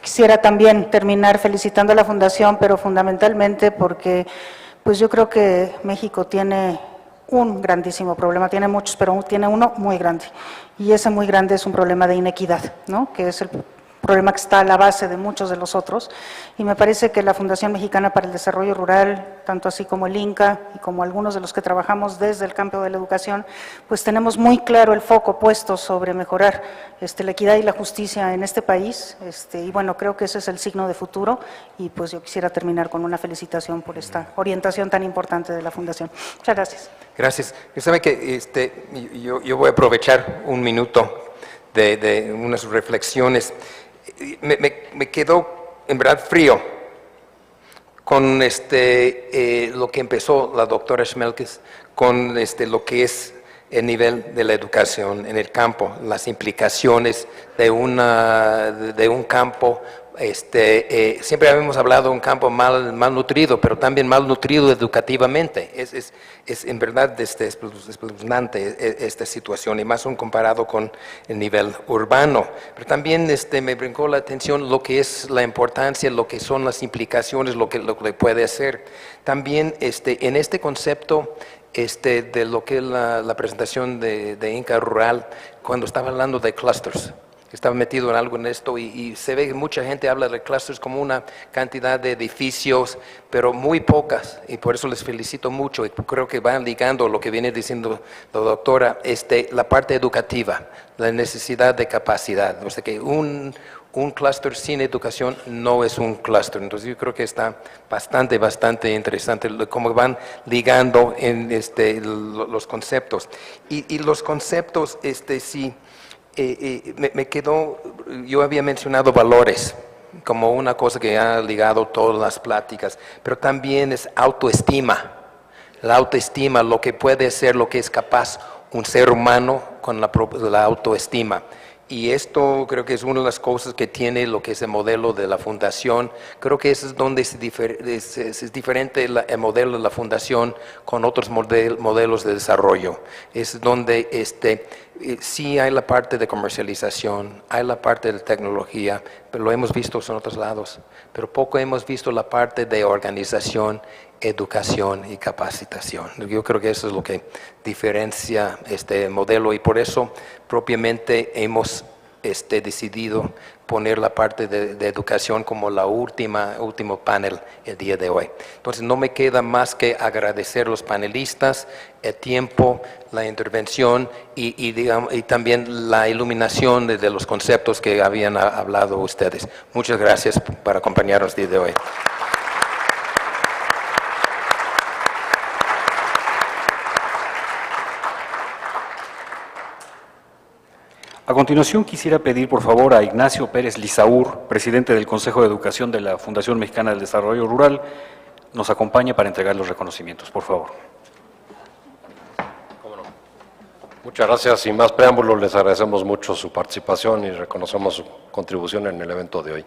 Quisiera también terminar felicitando a la Fundación, pero fundamentalmente porque pues yo creo que México tiene un grandísimo problema, tiene muchos, pero tiene uno muy grande, y ese muy grande es un problema de inequidad, ¿no?, que es problema que está a la base de muchos de los otros, y me parece que la Fundación Mexicana para el Desarrollo Rural, tanto así como el INCA y como algunos de los que trabajamos desde el campo de la educación, pues tenemos muy claro el foco puesto sobre mejorar la equidad y la justicia en este país, y bueno, creo que ese es el signo de futuro, y pues yo quisiera terminar con una felicitación por esta orientación tan importante de la Fundación. Muchas gracias. Gracias. Usted sabe que yo voy a aprovechar un minuto de unas reflexiones. Me quedó en verdad frío con lo que empezó la doctora Schmelkes, con lo que es el nivel de la educación en el campo, las implicaciones de un campo. Siempre habíamos hablado de un campo mal nutrido, pero también mal nutrido educativamente. Es en verdad espeluznante esta situación, y más aún comparado con el nivel urbano. Pero también me brincó la atención lo que es la importancia, lo que son las implicaciones, lo que puede hacer. También en este concepto de lo que es la presentación de Inca Rural, cuando estaba hablando de clusters. Estaba metido en algo en esto, y se ve que mucha gente habla de clusters como una cantidad de edificios, pero muy pocas, y por eso les felicito mucho, y creo que van ligando lo que viene diciendo la doctora, la parte educativa, la necesidad de capacidad. O sea que un clúster sin educación no es un clúster. Entonces yo creo que está bastante interesante cómo van ligando en los conceptos. Y los conceptos, sí. Me quedó, yo había mencionado valores como una cosa que ha ligado todas las pláticas, pero también es autoestima. La autoestima, lo que puede ser, lo que es capaz un ser humano con la autoestima. Y esto creo que es una de las cosas que tiene lo que es el modelo de la fundación. Creo que eso es donde es diferente el modelo de la fundación con otros modelos de desarrollo. Es donde sí hay la parte de comercialización, hay la parte de tecnología, pero lo hemos visto en otros lados. Pero poco hemos visto la parte de organización, educación y capacitación. Yo creo que eso es lo que diferencia este modelo, y por eso propiamente hemos decidido poner la parte de educación como la último panel el día de hoy. Entonces no me queda más que agradecer a los panelistas el tiempo, la intervención y también la iluminación de los conceptos que habían hablado ustedes. Muchas gracias por acompañarnos el día de hoy. A continuación, quisiera pedir, por favor, a Ignacio Pérez Lizaur, presidente del Consejo de Educación de la Fundación Mexicana del Desarrollo Rural, nos acompañe para entregar los reconocimientos, por favor. ¿Cómo no? Muchas gracias. Sin más preámbulos, les agradecemos mucho su participación y reconocemos su contribución en el evento de hoy.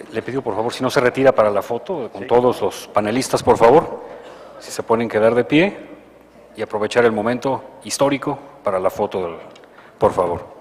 Le pido, por favor, si no se retira para la foto, con todos los panelistas, por favor, si se pueden quedar de pie y aprovechar el momento histórico para la foto, por favor.